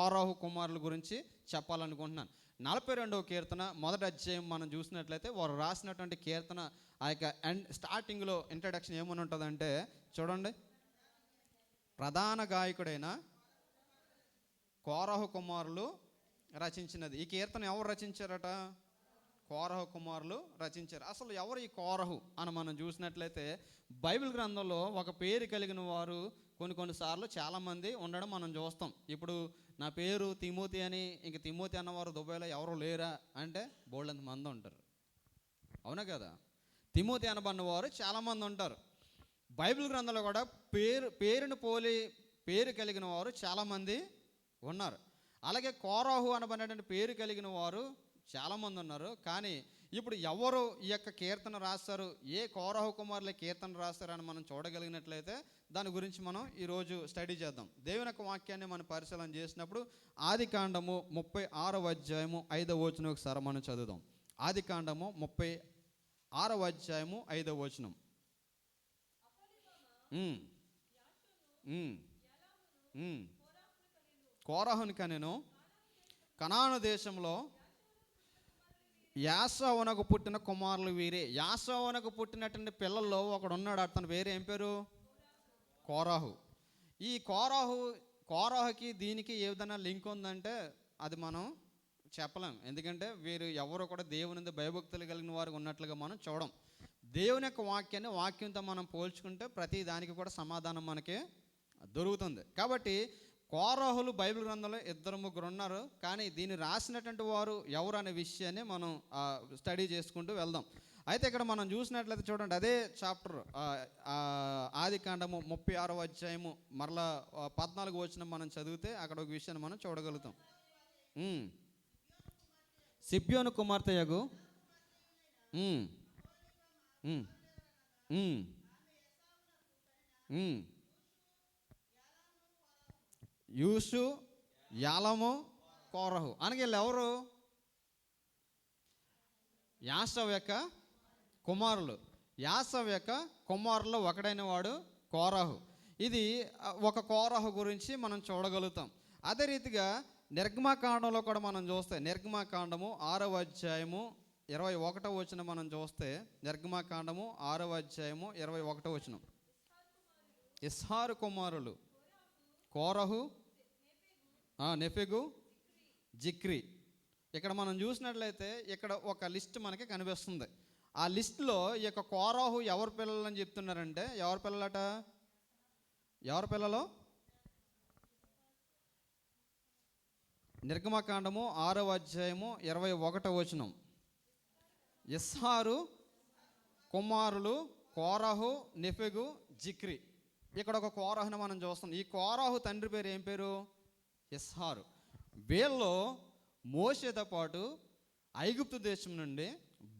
కోరహు కుమారుల గురించి చెప్పాలనుకుంటున్నాను. 42వ కీర్తన మొదటి అధ్యాయం మనం చూసినట్లయితే వారు రాసినటువంటి కీర్తన ఆ యొక్క స్టార్టింగ్లో ఇంట్రడక్షన్ ఏమని ఉంటుందంటే చూడండి, ప్రధాన గాయకుడైన కోరహు కుమారులు రచించినది. ఈ కీర్తన ఎవరు రచించారట? కోరహు కుమారులు రచించారు. అసలు ఎవరు ఈ కోరహు అని మనం చూసినట్లయితే బైబిల్ గ్రంథంలో ఒక పేరు కలిగిన వారు కొన్నిసార్లు చాలామంది ఉండడం మనం చూస్తాం. ఇప్పుడు నా పేరు తిమోతి అని, ఇంక తిమోతి అన్నవారు దుబాయ్లో ఎవరు లేరా అంటే బోల్డంత మంది ఉంటారు, అవునా కదా? తిమోతి అనబడినవారు చాలామంది ఉంటారు. బైబిల్ గ్రంథంలో కూడా పేరును పోలి పేరు కలిగిన వారు చాలామంది ఉన్నారు. అలాగే కోరహు అనబడినటువంటి పేరు కలిగిన వారు చాలామంది ఉన్నారు. కానీ ఇప్పుడు ఎవరు ఈ యొక్క కీర్తన రాస్తారు, ఏ కోరహు కుమారుల కీర్తన రాస్తారని మనం చూడగలిగినట్లయితే దాని గురించి మనం ఈరోజు స్టడీ చేద్దాం. దేవుని యొక్క వాక్యాన్ని మనం పరిశీలన చేసినప్పుడు ఆదికాండము 36వ అధ్యాయము 5వ వచనం ఒకసారి మనం చదువుదాం. ఆదికాండము 36వ అధ్యాయము 5వ వచనం. కోరహుని కనెను కనాను దేశంలో యాసోనుకు పుట్టిన కుమారులు వీరే. యాసోనుకు పుట్టినటువంటి పిల్లల్లో ఒకడు ఉన్నాడు, అతని పేరు ఏం పేరు? కోరహు. ఈ కోరహుకి దీనికి ఏ విధంగా లింక్ ఉందంటే అది మనం చెప్పలేం. ఎందుకంటే వీరు ఎవరు కూడా దేవుని భయభక్తులు కలిగిన వారు ఉన్నట్లుగా మనం చూడం. దేవుని యొక్క వాక్యంతో మనం పోల్చుకుంటే ప్రతి దానికి కూడా సమాధానం మనకి దొరుకుతుంది. కాబట్టి కోరహులు బైబిల్ గ్రంథంలో 2-3 ఉన్నారు. కానీ దీన్ని రాసినటువంటి వారు ఎవరు అనే విషయాన్ని మనం స్టడీ చేసుకుంటూ వెళ్దాం. అయితే ఇక్కడ మనం చూసినట్లయితే చూడండి, అదే చాప్టర్ ఆదికాండము 36వ అధ్యాయము మరలా 14వ వచనం మనం చదివితే అక్కడ ఒక విషయాన్ని మనం చూడగలుగుతాం. సిబ్యోను కుమార్తె యగు యూసు, యాలము, కోరహు అనగా వీళ్ళు ఎవరు? యాసవ్ యొక్క కుమారులు. యాసవ్ యొక్క కుమారుల్లో ఒకడైన వాడు కోరహు. ఇది ఒక కోరహు గురించి మనం చూడగలుగుతాం. అదే రీతిగా నిర్గమకాండంలో కూడా మనం చూస్తే నిర్గమకాండము 6వ అధ్యాయము 21వ వచనం మనం చూస్తే నిర్గమకాండము 6వ అధ్యాయము 21వ వచనం. ఇస్హారు కుమారులు కోరహు, నెఫెగు, జిక్రి. ఇక్కడ మనం చూసినట్లయితే ఇక్కడ ఒక లిస్ట్ మనకి కనిపిస్తుంది. ఆ లిస్టులో ఈ యొక్క కోరహు ఎవరి పిల్లలు అని చెప్తున్నారంటే ఎవరి పిల్లలట? ఎవరి పిల్లలు? నిర్గమకాండము 6వ అధ్యాయము 21వ వచనం. ఇస్హారు కుమారులు కోరహు, నెఫెగు, జిక్రి. ఇక్కడ ఒక కోరహుని మనం చూస్తాం. ఈ కోరహు తండ్రి పేరు ఏం పేరు? ఇస్హారు. వీళ్ళు మోషేతో పాటు ఐగుప్తు దేశం నుండి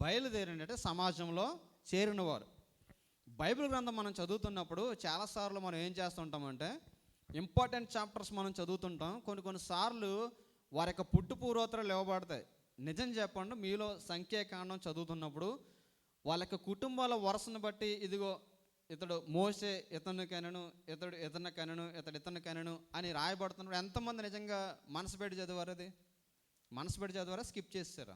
బయలుదేరినట్టు సమాజంలో చేరినవారు. బైబిల్ గ్రంథం మనం చదువుతున్నప్పుడు చాలాసార్లు మనం ఏం చేస్తుంటామంటే ఇంపార్టెంట్ చాప్టర్స్ మనం చదువుతుంటాం. కొన్నిసార్లు వారి యొక్క పుట్టు పూర్వోత్తరాలు ఇవ్వబడతాయి. నిజం చెప్పండి, మీలో సంఖ్యాకాండం చదువుతున్నప్పుడు వాళ్ళ యొక్క కుటుంబాల వరుసను బట్టి ఇదిగో ఇతడు మోసే ఇతను కనెను, ఇతను కనెను, ఇతను కనెను అని రాయబడుతున్నప్పుడు ఎంతమంది నిజంగా మనసు పెట్టి చదివారు? అది మనసు పెట్టి చదివారా, స్కిప్ చేస్తారా?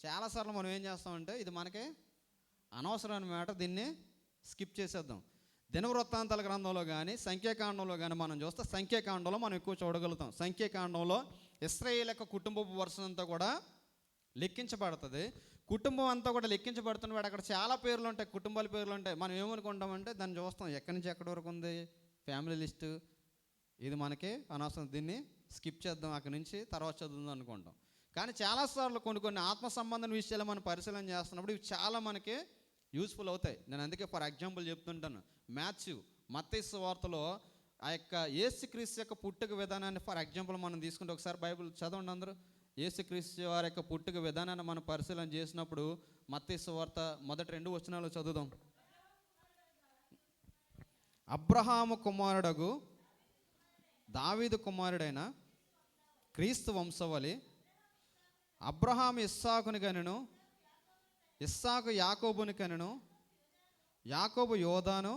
చాలాసార్లు మనం ఏం చేస్తామంటే ఇది మనకి అనవసరమైన మ్యాటర్, దీన్ని స్కిప్ చేసేద్దాం. దినవృత్తాంతాల గ్రంథంలో కానీ సంఖ్యాకాండంలో కానీ మనం చూస్తే సంఖ్యాకాండంలో మనం ఎక్కువ చూడగలుగుతాం. సంఖ్యాకాండంలో ఇశ్రాయేలు యొక్క కుటుంబపు వరుసనంతా కూడా లెక్కించబడుతుంది. కుటుంబం అంతా కూడా లెక్కించబడుతున్నవాడు అక్కడ చాలా పేర్లు ఉంటాయి, కుటుంబాల పేర్లు ఉంటాయి. మనం ఏమనుకుంటామంటే దాన్ని చూస్తాం, ఎక్కడి నుంచి ఎక్కడి వరకు ఉంది ఫ్యామిలీ లిస్టు, ఇది మనకి అనవసరం, దీన్ని స్కిప్ చేద్దాం, అక్కడి నుంచి తర్వాత చదువుదాం అనుకుంటాం. కానీ చాలాసార్లు కొన్ని ఆత్మ సంబంధం విషయాలు మనం పరిశీలన చేస్తున్నప్పుడు ఇవి చాలా మనకి యూస్ఫుల్ అవుతాయి. నేను అందుకే ఫర్ ఎగ్జాంపుల్ చెప్తుంటాను. మత్తయి సువార్తలో ఆ యొక్క యేసుక్రీస్తు యొక్క పుట్టుక విధానాన్ని ఫర్ ఎగ్జాంపుల్ మనం తీసుకుంటే ఒకసారి బైబిల్ చదవండి అందరూ. యేసుక్రీస్తు వారి యొక్క పుట్టుక విధానాన్ని మనం పరిశీలన చేసినప్పుడు మత్తయి సువార్త మొదటి 2 వచనాలు చదువుదాం. అబ్రహాము కుమారుడగు దావీదు కుమారుడైన క్రీస్తు వంశవళి అబ్రహాము ఇస్సాకుని కనెను, ఇస్సాకు యాకోబుని కనెను, యాకోబు యోధాను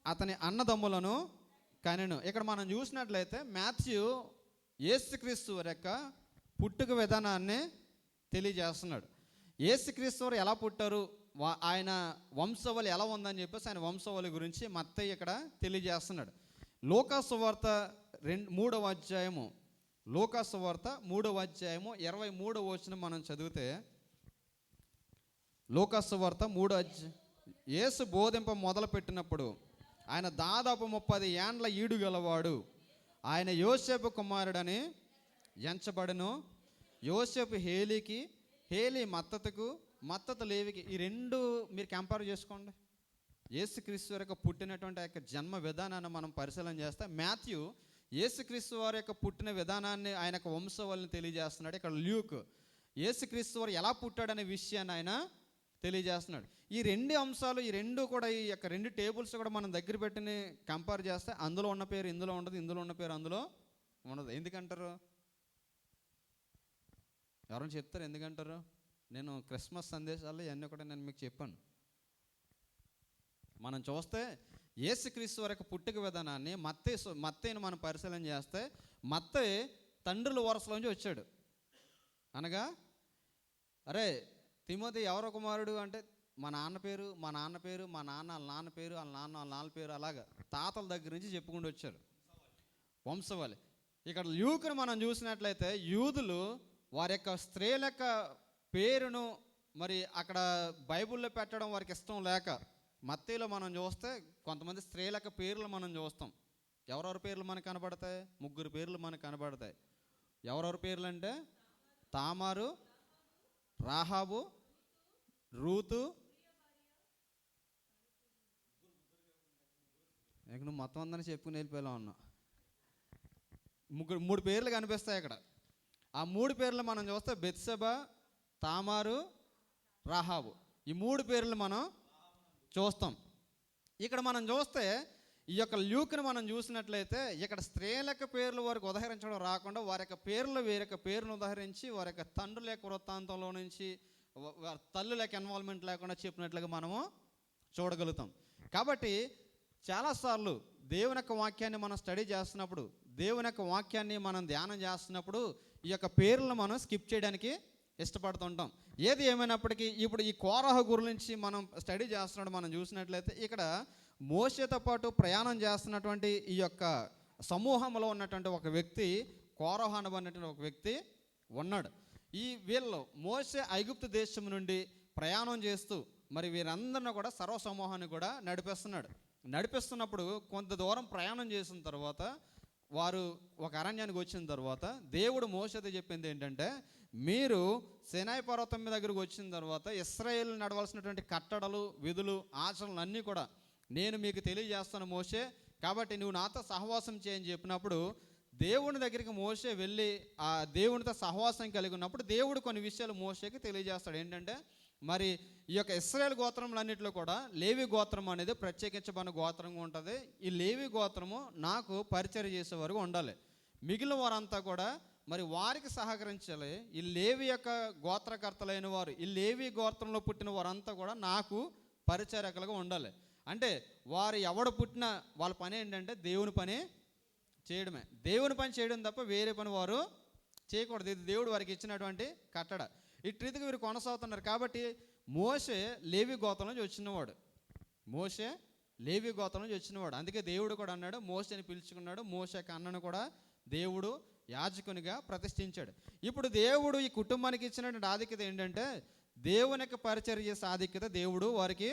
అతని అన్నదమ్ములను కనెను. ఇక్కడ మనం చూసినట్లయితే మాథ్యూ యేసుక్రీస్తు వారి యొక్క పుట్టుక విధానాన్ని తెలియజేస్తున్నాడు. యేసుక్రీస్తు వారు ఎలా పుట్టారు, ఆయన వంశవళి ఎలా ఉందని చెప్పేసి ఆయన వంశవళి గురించి మత్తయి ఇక్కడ తెలియజేస్తున్నాడు. లూకా సువార్త 3వ అధ్యాయము, లూకా సువార్త 3వ అధ్యాయము 23వ వచనం మనం చదివితే, లూకా సువార్త 3వ అధ్యాయం, యేసు బోధింప మొదలు పెట్టినప్పుడు ఆయన దాదాపు 30 ఏండ్ల ఈడు గలవాడు. ఆయన యోసేపు కుమారుడని ఎంచబడను. యోసేపు హేలీకి, హేలీ మత్తతుకు, మత్తతు లేవికి. ఈ రెండు మీరు కంపేర్ చేసుకోండి. యేసుక్రీస్తు వారి యొక్క పుట్టినటువంటి యొక్క జన్మ విధానాన్ని మనం పరిశీలన చేస్తే, మాథ్యూ యేసుక్రీస్తు వారి యొక్క పుట్టిన విధానాన్ని, ఆయన యొక్క వంశవళిని తెలియజేస్తున్నాడు. ఇక్కడ ల్యూక్ యేసుక్రీస్తు వారు ఎలా పుట్టాడనే విషయాన్ని ఆయన తెలియజేస్తున్నాడు. ఈ రెండు అంశాలు, ఈ రెండు కూడా, ఈ యొక్క రెండు టేబుల్స్ కూడా మనం దగ్గర పెట్టి కంపేర్ చేస్తే, అందులో ఉన్న పేరు ఇందులో ఉండదు, ఇందులో ఉన్న పేరు అందులో ఉండదు. ఎందుకంటారు? ఎవరైనా చెప్తారు ఎందుకంటారు? నేను క్రిస్మస్ సందేశాలు ఇవన్నీ కూడా నేను మీకు చెప్పాను. మనం చూస్తే యేసుక్రీస్తు వారి యొక్క పుట్టుక విధానాన్ని మత్తయిని మనం పరిశీలన చేస్తే, మత్తయి తండ్రుల వరుసలోంచి వచ్చాడు. అనగా, అరే తిమోతి ఎవరో కుమారుడు అంటే, మా నాన్న పేరు, మా నాన్న పేరు, మా నాన్న వాళ్ళ నాన్న పేరు, వాళ్ళ నాన్న వాళ్ళ నాన్న పేరు, అలాగా తాతల దగ్గర నుంచి చెప్పుకుంటూ వచ్చారు, వంశవళి. ఇక్కడ ల్యూక్ను మనం చూసినట్లయితే, యూదులు వారి యొక్క స్త్రీల యొక్క పేరును మరి అక్కడ బైబిల్లో పెట్టడం వారికి ఇష్టం లేక, మత్తయిలో మనం చూస్తే కొంతమంది స్త్రీల యొక్క పేర్లు మనం చూస్తాం. ఎవరెవరి పేర్లు మనకు కనబడతాయి? 3 పేర్లు మనకు కనబడతాయి. ఎవరెవరి పేర్లు అంటే, తామారు, రాహాబు, రూతు. నువ్వు మొత్తం అందరినీ చెప్పుకుని వెళ్ళిపోయేలా ఉన్నావు. 3 పేర్లు కనిపిస్తాయి అక్కడ. ఆ 3 పేర్లు మనం చూస్తే బెత్షెబా, తామారు, రాహాబు. ఈ 3 పేర్లు మనం చూస్తాం. ఇక్కడ మనం చూస్తే ఈ యొక్క ల్యూక్ని మనం చూసినట్లయితే, ఇక్కడ స్త్రీల పేర్లు వారికి ఉదహరించడం రాకుండా, వారి యొక్క పేర్లు వేరొక పేరును ఉదహరించి, వారి యొక్క తండ్రుల యొక్క వృత్తాంతంలో నుంచి తల్లుల యొక్క ఇన్వాల్వ్మెంట్ లేకుండా చెప్పినట్లుగా మనము చూడగలుగుతాం. కాబట్టి చాలాసార్లు దేవుని యొక్క వాక్యాన్ని మనం స్టడీ చేస్తున్నప్పుడు, దేవుని యొక్క వాక్యాన్ని మనం ధ్యానం చేస్తున్నప్పుడు, ఈ యొక్క పేర్లను మనం స్కిప్ చేయడానికి ఇష్టపడుతుంటాం. ఏది ఏమైనప్పటికీ ఇప్పుడు ఈ కోరహ గురించి మనం స్టడీ చేస్తున్నాడు. మనం చూసినట్లయితే ఇక్కడ మోషేతో పాటు ప్రయాణం చేస్తున్నటువంటి ఈ యొక్క సమూహంలో ఉన్నటువంటి ఒక వ్యక్తి, కోరహ అనబడినటువంటి ఒక వ్యక్తి ఉన్నాడు. ఈ వీళ్ళు మోషే ఐగుప్తు దేశం నుండి ప్రయాణం చేస్తూ మరి వీరందరినీ కూడా సర్వ సమూహాన్ని కూడా నడిపిస్తున్నప్పుడు కొంత దూరం ప్రయాణం చేసిన తర్వాత వారు ఒక అరణ్యానికి వచ్చిన తర్వాత దేవుడు మోషేతో చెప్పింది ఏంటంటే, మీరు సీనాయి పర్వతం మీద దగ్గరకు వచ్చిన తర్వాత ఇశ్రాయేలు నడవలసినటువంటి కట్టడలు, విధులు, ఆచరణలు అన్నీ కూడా నేను మీకు తెలియజేస్తాను మోషే, కాబట్టి నువ్వు నాతో సహవాసం చేయని చెప్పినప్పుడు, దేవుని దగ్గరికి మోషే వెళ్ళి ఆ దేవునితో సహవాసం కలిగి ఉన్నప్పుడు దేవుడు కొన్ని విషయాలు మోషేకి తెలియజేస్తాడు. ఏంటంటే, మరి ఈ యొక్క ఇశ్రాయేలు గోత్రములన్నింటిలో కూడా లేవి గోత్రం అనేది ప్రత్యేకించబడిన గోత్రంగా ఉంటుంది. ఈ లేవి గోత్రము నాకు పరిచర్య చేసేవారు ఉండాలి. మిగిలిన వారంతా కూడా మరి వారికి సహకరించాలి. ఈ లేవి యొక్క గోత్రకర్తలైన వారు, ఈ లేవి గోత్రంలో పుట్టిన వారంతా కూడా నాకు పరిచారకులుగా ఉండాలి. అంటే వారు ఎవడు పుట్టినా వాళ్ళ పని ఏంటంటే దేవుని పని చేయడమే. దేవుని పని చేయడం తప్ప వేరే పని వారు చేయకూడదు. ఇది దేవుడు వారికి ఇచ్చినటువంటి కట్టడ. ఇటు రీతిగా వీరు కొనసాగుతున్నారు. కాబట్టి మోషే లేవి గోత్రం నుంచి వచ్చినవాడు. మోషే లేవి గోత్రం నుంచి వచ్చినవాడు. అందుకే దేవుడు కూడా అన్నాడు, మోషేని పిలుచుకున్నాడు. మోషే అన్నను కూడా దేవుడు యాజకునిగా ప్రతిష్ఠించాడు. ఇప్పుడు దేవుడు ఈ కుటుంబానికి ఇచ్చినటువంటి ఆధిక్యత ఏంటంటే, దేవుని యొక్క పరిచర్య చేసే ఆధిక్యత దేవుడు వారికి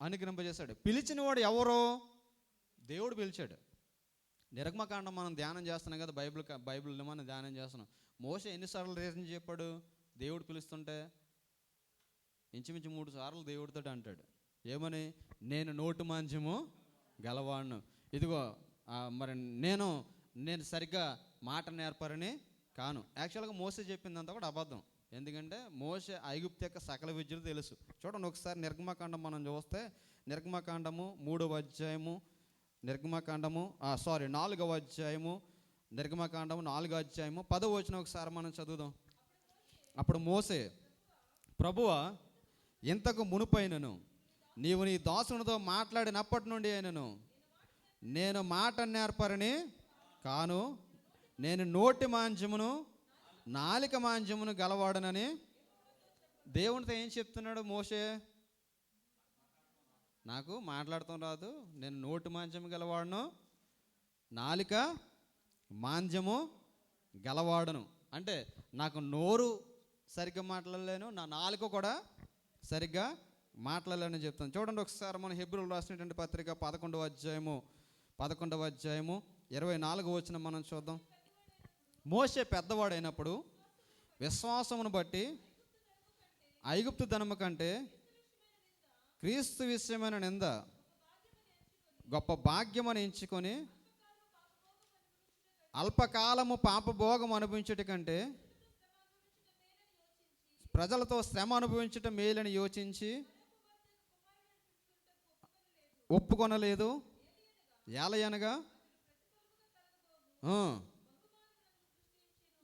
అనుగ్రహింపజేశాడు. పిలిచిన వాడు ఎవరో దేవుడు పిలిచాడు. నిర్గమకాండం మనం ధ్యానం చేస్తున్నాం కదా, బైబిల్ని మనం ధ్యానం చేస్తున్నాం. మోషే ఎన్నిసార్లు రీజన్ చెప్పాడు? దేవుడు పిలుస్తుంటే ఇంచుమించు 3 సార్లు దేవుడితో అంటాడు. ఏమని? నేను నోటు మాంద్యము గలవాడును. ఇదిగో మరి నేను సరిగ్గా మాట నేర్పరని కాను. యాక్చువల్గా మోసే చెప్పిందంతా కూడా అబద్ధం. ఎందుకంటే మోసే ఐగుప్తు యొక్క సకల విద్యలు తెలుసు. చూడండి ఒకసారి నిర్గమకాండం మనం చూస్తే, నిర్గమకాండము 3వ అధ్యాయము, 4వ అధ్యాయము, నిర్గమకాండము 4వ అధ్యాయము 10వ వచనం ఒకసారి మనం చదువుదాం. అప్పుడు మోసే, ప్రభువా, ఇంతకు మునుపైనను నీవు నీ దాసునితో మాట్లాడినప్పటి నుండి అయినను నేను మాట నేర్పరని కాను, నేను నోటి మాంద్యమును నాలిక మాంద్యమును గలవాడనని దేవునితో ఏం చెప్తున్నాడు మోషే? నాకు మాట్లాడటం రాదు, నేను నోటి మాంద్యము గలవాడను, నాలిక మాంద్యము గలవాడను. అంటే నాకు నోరు సరిగ్గా మాట్లాడలేను, నా నాలుక కూడా సరిగ్గా మాట్లాడలేని చెప్తాను. చూడండి ఒకసారి మనం హెబ్రీయులకు రాసినటువంటి పత్రిక 11వ అధ్యాయము 24వ వచనం మనం చూద్దాం. మోషే పెద్దవాడైనప్పుడు విశ్వాసమును బట్టి ఐగుప్తు ధనము కంటే క్రీస్తు విషయమైన నింద గొప్ప భాగ్యమని ఎంచుకొని అల్పకాలము పాపభోగం అనుభవించుట కంటే ప్రజలతో శ్రమ అనుభవించటం మేలని యోచించి ఒప్పుకొనలేదు. ఏలయనగా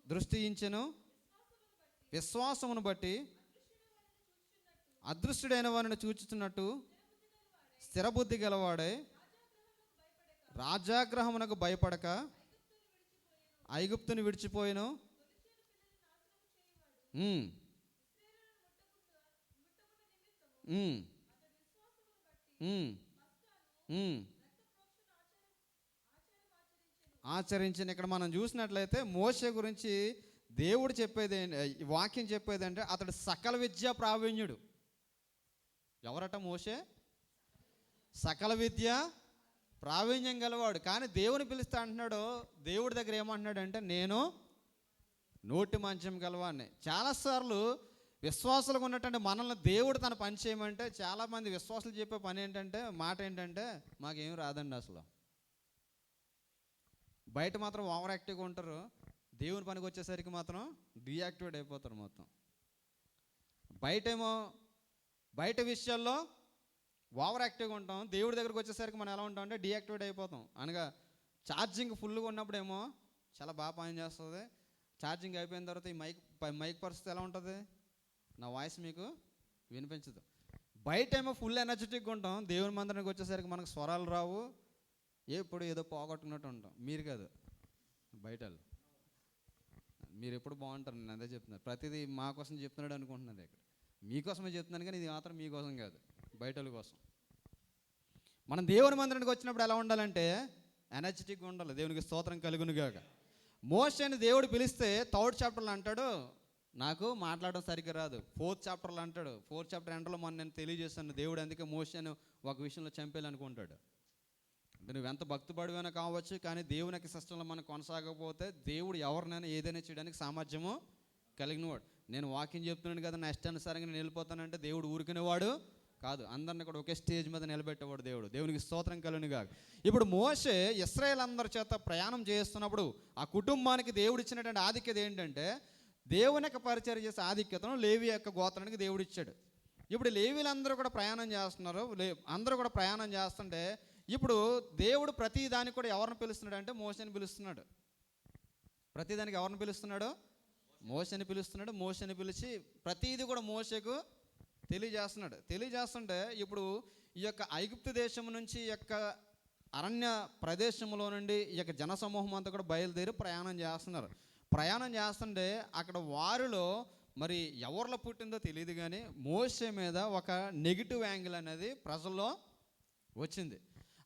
దృష్టి ఇంచెను, విశ్వాసమును బట్టి అదృష్టుడైన వారిని చూచుతున్నట్టు స్థిరబుద్ధి గలవాడే రాజాగ్రహమునకు భయపడక ఐగుప్తుని విడిచిపోయిను. ఆచరించిన. ఇక్కడ మనం చూసినట్లయితే మోషే గురించి దేవుడు చెప్పేది, వాక్యం చెప్పేది అంటే అతడు సకల విద్యా ప్రావీణ్యుడు. ఎవరట మోషే? సకల విద్య ప్రావీణ్యం గలవాడు. కానీ దేవుని పిలుస్తా అంటున్నాడు, దేవుడి దగ్గర ఏమంటున్నాడంటే నేను నోటి మంచం గలవాడిని. చాలాసార్లు విశ్వాసులకు ఉన్నటువంటి మనల్ని దేవుడు తన పని చేయమంటే చాలామంది విశ్వాసులు చెప్పే పని ఏంటంటే, మాట ఏంటంటే, మాకేం రాదండి. అసలు బయట మాత్రం ఓవర్ యాక్టివ్గా ఉంటారు, దేవుని పనికి వచ్చేసరికి మాత్రం డీయాక్టివేట్ అయిపోతారు మొత్తం. బయట విషయాల్లో ఓవర్ యాక్టివ్గా ఉంటాం, దేవుడి దగ్గరకు వచ్చేసరికి మనం ఎలా ఉంటాం అంటే డీయాక్టివేట్ అయిపోతాం. అనగా ఛార్జింగ్ ఫుల్గా ఉన్నప్పుడేమో చాలా బాగా పని చేస్తుంది, ఛార్జింగ్ అయిపోయిన తర్వాత ఈ మైక్ పరిస్థితి ఎలా ఉంటుంది, నా వాయిస్ మీకు వినిపించదు. బయట ఏమో ఫుల్ ఎనర్జెటిక్గా ఉంటాం, దేవుని మందిరానికి వచ్చేసరికి మనకు స్వరాలు రావు, ఎప్పుడు ఏదో పోగొట్టుకున్నట్టు ఉంటాం. మీరు కాదు, బయట మీరు ఎప్పుడు బాగుంటారు. నేను అదే చెప్తున్నాను, ప్రతిదీ మా కోసం చెప్తున్నాడు అనుకుంటున్నది. ఇక్కడ మీకోసమే చెప్తున్నాను, కానీ ఇది మాత్రం మీకోసం కాదు, బయట కోసం. మనం దేవుని మందిరానికి వచ్చినప్పుడు ఎలా ఉండాలంటే ఎనర్జెటిక్గా ఉండాలి. దేవునికి స్తోత్రం కలుగునుగాక. మోషేని దేవుడు పిలిస్తే 3rd చాప్టర్లో అంటాడు, నాకు మాట్లాడడం సరిగ్గా రాదు. 4th చాప్టర్లో అంటాడు, 4th చాప్టర్ ఎండలో మొన్న నేను తెలియజేస్తాను, దేవుడు అందుకే మోషేను ఒక విషయంలో చంపేయాలనుకుంటాడు. నువ్వు ఎంత భక్తిపడివైనా కావచ్చు, కానీ దేవునికి సిస్టంలో మనం కొనసాగకపోతే దేవుడు ఎవరినైనా ఏదైనా చేయడానికి సామర్థ్యము కలిగినవాడు. నేను వాక్యం చెప్తున్నాను కదా, నా ఇష్టానుసారంగా నేను వెళ్ళిపోతానంటే దేవుడు ఊరుకునేవాడు కాదు, అందరిని కూడా ఒకే స్టేజ్ మీద నిలబెట్టేవాడు దేవుడు. దేవునికి స్తోత్రం కలుగునుగాక. ఇప్పుడు మోషే ఇశ్రాయేల్ అందరి చేత ప్రయాణం చేస్తున్నప్పుడు ఆ కుటుంబానికి దేవుడు ఇచ్చినటువంటి ఆధిక్యత ఏంటంటే, దేవుని యొక్క పరిచర్య చేసే ఆధిక్యతను లేవి యొక్క గోత్రానికి దేవుడు ఇచ్చాడు. ఇప్పుడు లేవీలందరూ కూడా ప్రయాణం చేస్తున్నారు, అందరూ కూడా ప్రయాణం చేస్తుంటే ఇప్పుడు దేవుడు ప్రతి దానికి కూడా ఎవరిని పిలుస్తున్నాడు అంటే మోషేని పిలుస్తున్నాడు. ప్రతిదానికి ఎవరిని పిలుస్తున్నాడు? మోషేని పిలుస్తున్నాడు. మోషేని పిలిచి ప్రతిదీ కూడా మోషేకు తెలియజేస్తుంటే ఇప్పుడు ఈ యొక్క ఐగుప్తు దేశం నుంచి ఈ యొక్క అరణ్య ప్రదేశంలో నుండి ఈ యొక్క జనసమూహం అంతా కూడా బయలుదేరి ప్రయాణం చేస్తున్నారు. ప్రయాణం చేస్తుంటే అక్కడ వారిలో మరి ఎవరిలో పుట్టిందో తెలియదు, కానీ మోషే మీద ఒక నెగిటివ్ యాంగిల్ అనేది ప్రజల్లో వచ్చింది.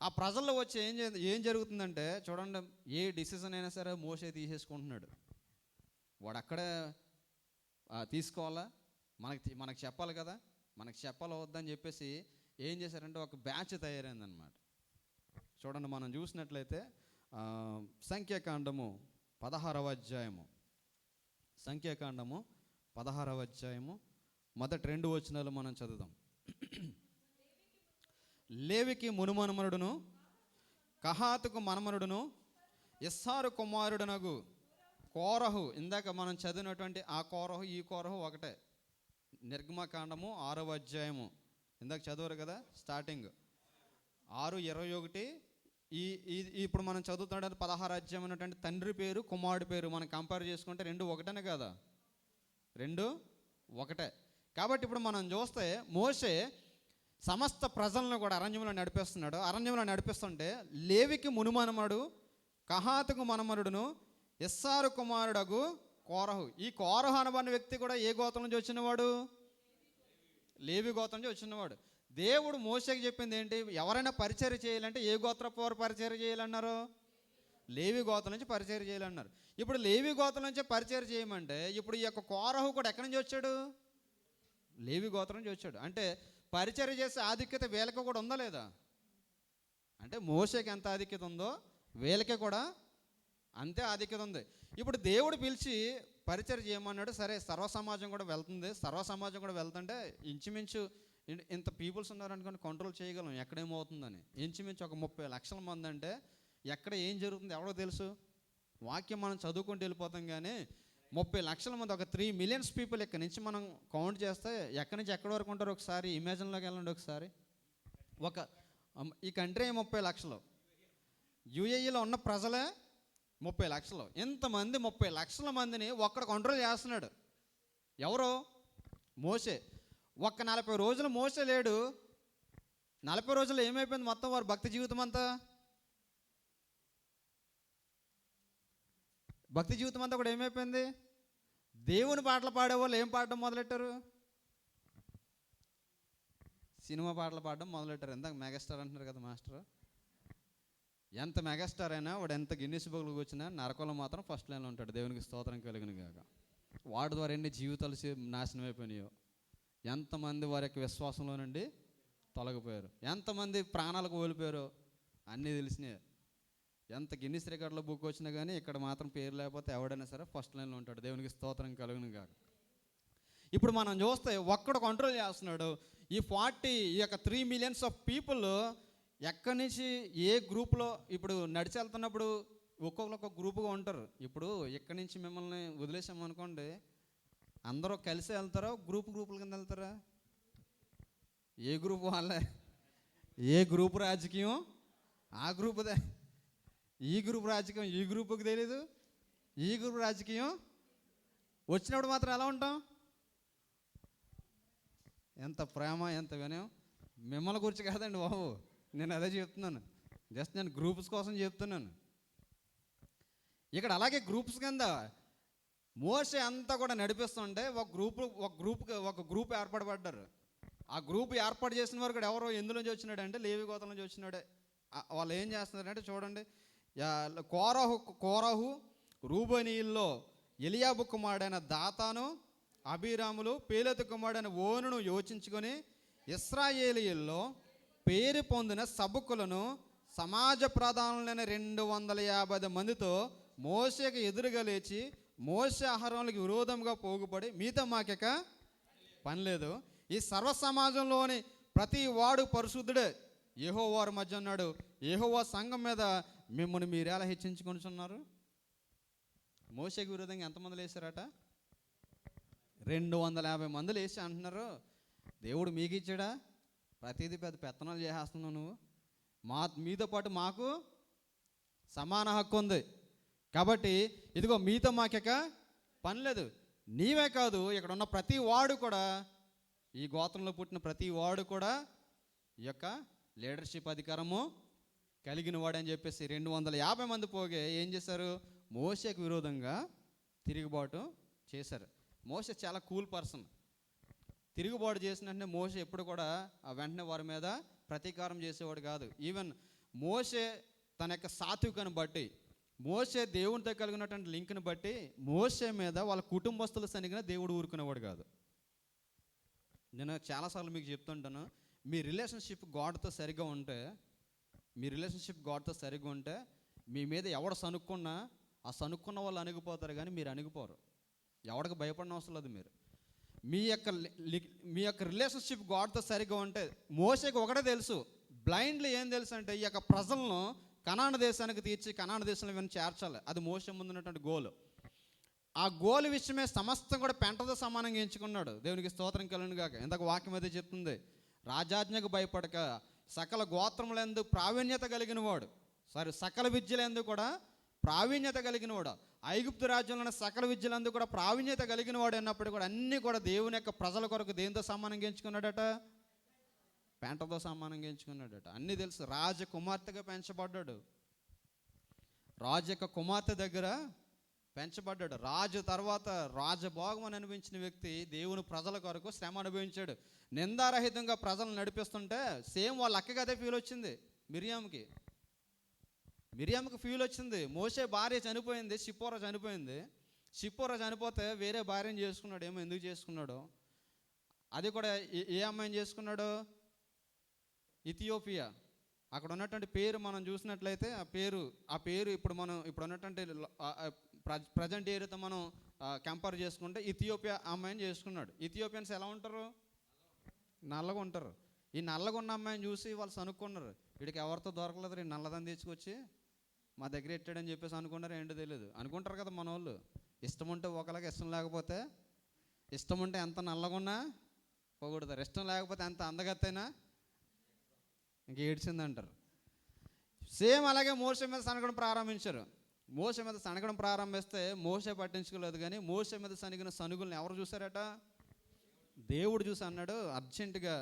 ఆ ప్రజల్లో వచ్చి ఏం జరుగుతుందంటే చూడండి, ఏ డిసిజన్ అయినా సరే మోషే తీసేసుకుంటున్నాడు. వాడు అక్కడే తీసుకోవాలా, మనకు చెప్పాలి కదా, మనకు చెప్పాలి వద్దని చెప్పేసి ఏం చేశారంటే ఒక బ్యాచ్ తయారైందనమాట. చూడండి, మనం చూసినట్లయితే సంఖ్యాకాండము 16వ అధ్యాయము, సంఖ్యాకాండము 16వ అధ్యాయము మొదటి 2 వచనాలు మనం చదువుదాం. లేవికి మునుమనుమరుడును కహాతుకు మనమరుడును ఇస్సారు కుమారుడునగు కోరహు, ఇందాక మనం చదివినటువంటి ఆ కోరహు ఈ కోరహు ఒకటే. నిర్గమకాండము 6వ అధ్యాయము ఇందాక చదవరు కదా, స్టార్టింగ్ 6:21. ఇప్పుడు మనం చదువుతున్న 16వ అధ్యాయం ఉన్నటువంటి తండ్రి పేరు కుమారుడు పేరు మనం కంపేర్ చేసుకుంటే 2 ఒకటేనే కదా, 2 ఒకటే. కాబట్టి ఇప్పుడు మనం చూస్తే మోషే సమస్త ప్రజలను కూడా అరణ్యంలో నడిపిస్తున్నాడు. అరణ్యంలో నడిపిస్తుంటే లేవికి మునుమనుమడు, కహాతుకు మనమరుడును, ఇస్సారు కుమారుడగు కోరహు. ఈ కోరహు అనబడిన వ్యక్తి కూడా ఏ గోత్రం నుంచి వచ్చినవాడు? లేవి గోత్రం నుంచి వచ్చినవాడు. దేవుడు మోషేకి చెప్పింది ఏంటి? ఎవరైనా పరిచర్య చేయాలంటే ఏ గోత్రపు వారు పరిచర్య చేయాలన్నారు? లేవి గోత్రం నుంచి పరిచర్య చేయాలన్నారు. ఇప్పుడు లేవి గోత్రం నుంచి పరిచర్య చేయమంటే ఇప్పుడు ఈ యొక్క కోరహు కూడా ఎక్కడి నుంచి వచ్చాడు? లేవి గోత్రం నుంచి వచ్చాడు. అంటే పరిచర్య చేసే ఆధిక్యత వీళ్ళకి కూడా ఉందా లేదా? అంటే మోషేకి ఎంత ఆధిక్యత ఉందో వీళ్ళకి కూడా అంతే ఆధిక్యత ఉంది. ఇప్పుడు దేవుడు పిలిచి పరిచర్య చేయమన్నాడు. సరే, సర్వసమాజం కూడా వెళ్తుంది. సర్వసమాజం కూడా వెళ్తుంటే ఇంచుమించు ఇంత పీపుల్స్ ఉన్నారనుకోండి, కంట్రోల్ చేయగలం ఎక్కడేమవుతుందని. ఇంచుమించు ఒక 30 లక్షల మంది అంటే ఎక్కడ ఏం జరుగుతుంది ఎవడో తెలుసు? వాక్యం మనం చదువుకుంటూ వెళ్ళిపోతాం, కానీ 30 లక్షల మంది, ఒక 3 మిలియన్స్ పీపుల్ ఇక్కడ నుంచి మనం కౌంట్ చేస్తే ఎక్కడి నుంచి ఎక్కడి వరకు ఉంటారు? ఒకసారి ఇమాజిన్లోకి వెళ్ళండి. ఒకసారి ఈ కంట్రీ 30 లక్షలు, యుఏఈలో ఉన్న ప్రజలే 30 లక్షలు. ఇంతమంది 30 లక్షల మందిని ఒక్కడ కంట్రోల్ చేస్తున్నాడు. ఎవరు? మోషే. ఒక్క 40 రోజులు మోషే లేడు. 40 రోజుల్లో ఏమైపోయింది మొత్తం వారి భక్తి జీవితం అంతా? భక్తి జీవితం అంతా కూడా ఏమైపోయింది? దేవుని పాటలు పాడేవాళ్ళు ఏం పాడడం మొదలెట్టారు? సినిమా పాటలు పాడడం మొదలెట్టారు. ఎందాక మెగాస్టార్ అంటున్నారు కదా మాస్టర్. ఎంత మెగాస్టార్ అయినా వాడు ఎంత గిన్నిస్ బుక్లకు వచ్చినా నరకంలో మాత్రం ఫస్ట్ లైన్లో ఉంటాడు. దేవునికి స్తోత్రం కలుగును గాక. వాడి ద్వారా ఎన్ని జీవితాలు నాశనం అయిపోయినాయో, ఎంతమంది వారి యొక్క విశ్వాసంలో నుండి తొలగిపోయారు, ఎంతమంది ప్రాణాలు కోల్పోయారో అన్నీ తెలిసినాయి. ఎంత గిన్నిస్ రికార్డులో బుక్ వచ్చినా కానీ ఇక్కడ మాత్రం పేరు లేకపోతే ఎవడైనా సరే ఫస్ట్ లైన్లో ఉంటాడు. దేవునికి స్తోత్రం కలుగును గాక. ఇప్పుడు మనం చూస్తే ఒక్కడు కంట్రోల్ చేస్తున్నాడు. ఈ యొక్క 3 మిలియన్స్ ఆఫ్ పీపుల్ ఎక్కడి నుంచి ఏ గ్రూప్లో ఇప్పుడు నడిచి వెళ్తున్నప్పుడు ఒక్కొక్క గ్రూపుగా ఉంటారు. ఇప్పుడు ఎక్కడి నుంచి మిమ్మల్ని వదిలేసామనుకోండి, అందరూ కలిసి వెళ్తారా? గ్రూపుల కింద వెళ్తారా? ఏ గ్రూప్ వాళ్ళే, ఏ గ్రూప్ రాజకీయం ఆ గ్రూపుదే. ఈ గ్రూప్ రాజకీయం ఈ గ్రూపుకి తెలీదు, ఈ గ్రూప్ రాజకీయం వచ్చినప్పుడు మాత్రం ఎలా ఉంటాం? ఎంత ప్రేమ, ఎంత వినయం. మిమ్మల్ని గురించి కాదండి బాబు, నేను అదే చెప్తున్నాను. జస్ట్ నేను గ్రూప్స్ కోసం చెప్తున్నాను. ఇక్కడ అలాగే గ్రూప్స్ కింద మోషే అంతా కూడా నడిపిస్తుంటే ఒక గ్రూప్ ఏర్పడబడ్డారు. ఆ గ్రూప్ ఏర్పాటు చేసిన వారు కూడా ఎవరో ఎందులోంచి వచ్చినాడు అంటే లేవి గోత్రం నుంచి వచ్చినాడే. వాళ్ళు ఏం చేస్తున్నారంటే చూడండి, కోరహు రూబనీయుల్లో ఎలియాబు కుమారుడైన దాతాను, అబీరాములు, పేలెతు కుమారుడైన ఓనును యోచించుకొని ఇశ్రాయేలీయుల్లో పేరు పొందిన సబుకులను సమాజ ప్రధానులైన 250 మందితో మోషేకు ఎదురుగా లేచి, మోషే అహరోనులకు విరోధంగా పోగుపడి, మీతో మాకిక పని లేదు, ఈ సర్వ సమాజంలోని ప్రతి వాడు పరిశుద్ధుడే, యెహోవా వారి మధ్య ఉన్నాడు, యెహోవా సంఘం మీద మిమ్మల్ని మీరు ఎలా హెచ్చించుకుంటున్నారు? మోషేకు విరోధంగా ఎంతమంది లేచారట? 250 మంది లేచి అంటున్నారు, దేవుడు మీకు ఇచ్చాడా? ప్రతిదీ పెద్ద పెత్తనాలు చేసేస్తున్నావు నువ్వు, మీతో పాటు మాకు సమాన హక్కు ఉంది కాబట్టి ఇదిగో మీతో మాకిక పని లేదు. నీవే కాదు, ఇక్కడ ఉన్న ప్రతి వాడు కూడా, ఈ గోత్రంలో పుట్టిన ప్రతి వాడు కూడా ఈ యొక్క లీడర్షిప్ అధికారము కలిగిన వాడని చెప్పేసి 250 మంది పోగే ఏం చేశారు? మోషేకు విరోధంగా తిరుగుబాటు చేశారు. మోషే చాలా కూల్ పర్సన్. తిరుగుబాటు చేసిన వెంటనే మోషే ఎప్పుడు కూడా వెంటనే వారి మీద ప్రతీకారం చేసేవాడు కాదు. ఈవెన్ మోషే తన యొక్క సాత్వికను బట్టి, మోషే దేవునితో కలిగినటువంటి లింక్ని బట్టి మోషే మీద వాళ్ళ కుటుంబస్తుల సనిగిన దేవుడు ఊరుకునేవాడు కాదు. నేను చాలాసార్లు మీకు చెప్తుంటాను, మీ రిలేషన్షిప్ గాడ్తో సరిగ్గా ఉంటే మీ మీద ఎవడు సనుక్కున్నా ఆ సనుక్కున్న వాళ్ళు అణిగిపోతారు, కానీ మీరు అణిగిపోరు. ఎవడికి భయపడిన అవసరం లేదు. మీ యొక్క రిలేషన్షిప్ గాడ్తో సరిగ్గా ఉంటే, మోషేకి ఒకటే తెలుసు, బ్లైండ్లీ ఏం తెలుసు అంటే ఈ యొక్క ప్రజలను కనాను దేశానికి తీర్చి కనాను దేశంలో ఇవన్నీ చేర్చాలి. అది మోషే ముందున్నటువంటి గోల్. ఆ గోల్ విషయమే సమస్తం కూడా పెంటతో సమానంగా ఎంచుకున్నాడు. దేవునికి స్తోత్రం కలుగును గాక. ఇంతకు వాక్యం అయితే చెప్తుంది, రాజాజ్ఞకు భయపడక సకల గోత్రములందు ప్రావీణ్యత కలిగిన వాడు, సకల విద్యలందు కూడా ప్రావీణ్యత కలిగిన వాడు, ఐగుప్తు రాజ్యంలో సకల విద్యలందు కూడా ప్రావీణ్యత కలిగిన వాడు అన్నప్పుడు కూడా అన్నీ కూడా దేవుని యొక్క ప్రజల కొరకు దేంతో సమానంగా ఎంచుకున్నాడట? పెంటతో సమానంగా ఎంచుకున్నాడట. అన్నీ తెలుసు. రాజకుమార్తెగా పెంచబడ్డాడు. రాజు యొక్క కుమార్తె దగ్గర పెంచబడ్డాడు. రాజు తర్వాత రాజభోగం అని అనిపించిన వ్యక్తి దేవుని ప్రజల కొరకు శ్రమ అనుభవించాడు. నిందారహితంగా ప్రజలను నడిపిస్తుంటే సేమ్ వాళ్ళ అక్కకి అదే ఫీల్ వచ్చింది. మిరియాముకి ఫీల్ వచ్చింది. మోషే భార్య చనిపోయింది, సిప్పోరా చనిపోయింది. సిప్పోరా చనిపోతే వేరే భార్యను చేసుకున్నాడు. ఏమో ఎందుకు చేసుకున్నాడో. అది కూడా ఏ అమ్మాయిని చేసుకున్నాడు? ఇథియోపియా. అక్కడ ఉన్నటువంటి పేరు మనం చూసినట్లయితే ఆ పేరు ఇప్పుడు ఉన్నటువంటి ప్రజెంట్ ఏరియాతో మనం కంపేర్ చేసుకుంటే ఇథియోపియా అమ్మాయిని చేసుకున్నాడు. ఇథియోపియన్స్ ఎలా ఉంటారు? నల్లగా ఉంటారు. ఈ నల్లగా ఉన్న అమ్మాయిని చూసి వాళ్ళు సనుక్కున్నారు, వీడికి ఎవరితో దొరకలేదు, ఈ నల్లదని తీసుకొచ్చి మా దగ్గర ఎట్టాడని చెప్పేసి అనుకున్నారు. ఏంటో తెలియదు అనుకుంటారు కదా మన వాళ్ళు. ఇష్టం ఉంటే ఒకలాగా, ఇష్టం లేకపోతే, ఇష్టం ఉంటే ఎంత నల్లగా ఉన్నా పొగుడతారు, ఇష్టం లేకపోతే ఎంత అందగత్తైనా ఇంక ఏడ్చిందంటారు. సేమ్ అలాగే మోషే మీద సనగడం ప్రారంభించారు. మోషే మీద సనగడం ప్రారంభిస్తే మోషే పట్టించుకోలేదు. కానీ మోషే మీద సనిగిన సనుగులను ఎవరు చూశారట? దేవుడు చూసి అన్నాడు, అర్జెంటుగా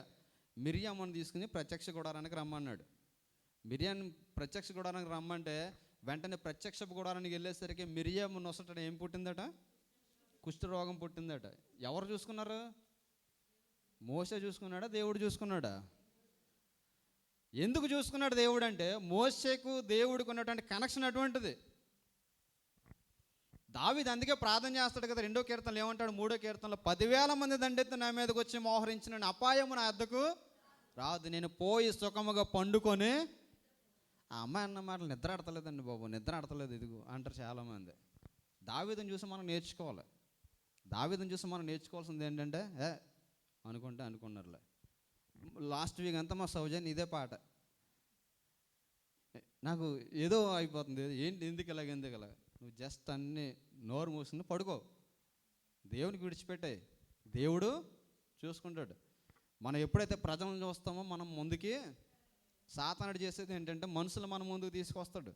మిరియామును తీసుకుని ప్రత్యక్ష గుడారానికి రమ్మన్నాడు. మిరియాన్ని ప్రత్యక్ష గుడారానికి రమ్మంటే వెంటనే ప్రత్యక్ష గుడారానికి వెళ్ళేసరికి మిరియాము నొసట ఏం పుట్టిందట? కుష్ఠరోగం పుట్టిందట. ఎవరు చూసుకున్నారు? మోషే చూసుకున్నాడా? దేవుడు చూసుకున్నాడా? ఎందుకు చూసుకున్నాడు దేవుడు అంటే మోషేకు దేవుడికి ఉన్నటువంటి కనెక్షన్ అటువంటిది. దావీదు అందుకే ప్రార్థన చేస్తాడు కదా. 2వ కీర్తనలో ఏమంటాడు? 3వ కీర్తనలో 10,000 మంది దండెత్తి నా మీదకి వచ్చి మోహరించిన అపాయము నా వద్దకు రాదు, నేను పోయి సుఖముగా పండుకొని. ఆ అమ్మాయి అన్న మాటలు నిద్ర ఆడతలేదండి బాబు, నిద్ర ఆడతలేదు ఇదిగో అంటారు చాలామంది. దావీదుని చూసి మనం నేర్చుకోవాలి. దావీదుని చూసి మనం నేర్చుకోవాల్సింది ఏంటంటే అనుకున్నారులే. లాస్ట్ వీక్ అంతా మా సౌజన్య ఇదే పాట, నాకు ఏదో అయిపోతుంది, ఏంటి ఎందుకు ఇలాగ. నువ్వు జస్ట్ అన్నీ నోరు మూసుకుని పడుకో, దేవునికి విడిచిపెట్టాయి, దేవుడు చూసుకుంటాడు. మనం ఎప్పుడైతే ప్రజలను చూస్తామో మనం ముందుకి సాతానుడు చేసేది ఏంటంటే మనుషులు మన ముందుకు తీసుకొస్తాడు,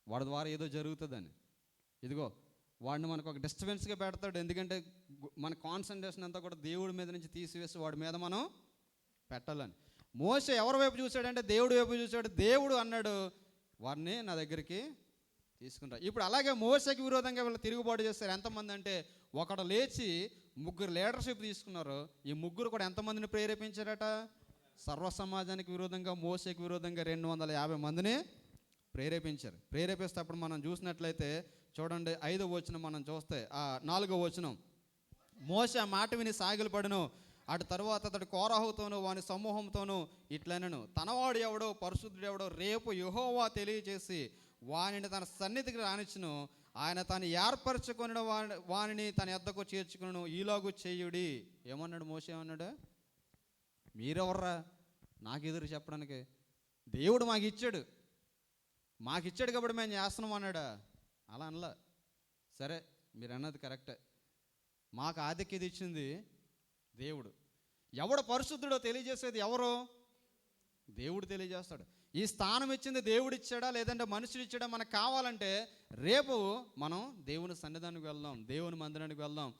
వాడి ద్వారా ఏదో జరుగుతుందని. ఇదిగో వాడిని మనకు ఒక డిస్టర్బెన్స్గా పెడతాడు. ఎందుకంటే మన కాన్సన్ట్రేషన్ అంతా కూడా దేవుడి మీద నుంచి తీసివేసి వాడి మీద మనం పెట్టాలని. మోషే ఎవరి వైపు చూశాడంటే దేవుడి వైపు చూశాడు. దేవుడు అన్నాడు, వారిని నా దగ్గరికి తీసుకుంటారు. ఇప్పుడు అలాగే మోషేకి విరోధంగా వీళ్ళు తిరుగుబాటు చేస్తారు. ఎంతమంది అంటే ఒకడు లేచి 3 లీడర్షిప్ తీసుకున్నారు. ఈ 3 కూడా ఎంతమందిని ప్రేరేపించారట? సర్వ సమాజానికి విరోధంగా, మోషేకి విరోధంగా 250 మందిని ప్రేరేపిస్తే అప్పుడు మనం చూసినట్లయితే చూడండి 5వ వచనం మనం చూస్తే 4వ వచనం, మోషే ఆ మాట విని సాగిలపడెను. అటు తర్వాత అతడు కోరహుతోను వాని సమూహంతోను ఇట్లనెను, తనవాడు ఎవడో పరిశుద్ధుడు ఎవడో రేపు యెహోవా తెలియజేసి వానిని తన సన్నిధికి రానిచ్చును, ఆయన తాను ఏర్పరచుకున్న వానిని తన యొద్దకు చేర్చుకును, ఈలాగు చేయుడి. ఏమన్నాడు మోషే? ఏమన్నాడు? మీరెవర్రా నాకు ఎదురు చెప్పడానికి? దేవుడు మాకు ఇచ్చాడు కాబట్టి మేము చేస్తున్నాం అన్నాడా? అలా అనలా. సరే మీరు అన్నది కరెక్టే, మాకు ఆధిక్యత ఇచ్చింది దేవుడు. ఎవడు పరిశుద్ధుడో తెలియజేసేది ఎవరో? దేవుడు తెలియజేస్తాడు. ఈ స్థానం ఇచ్చింది దేవుడు ఇచ్చాడా లేదంటే మనుషులు ఇచ్చాడా మనకు కావాలంటే రేపు మనం దేవుని సన్నిధానికి వెళ్దాం, దేవుని మందిరానికి వెళ్దాం.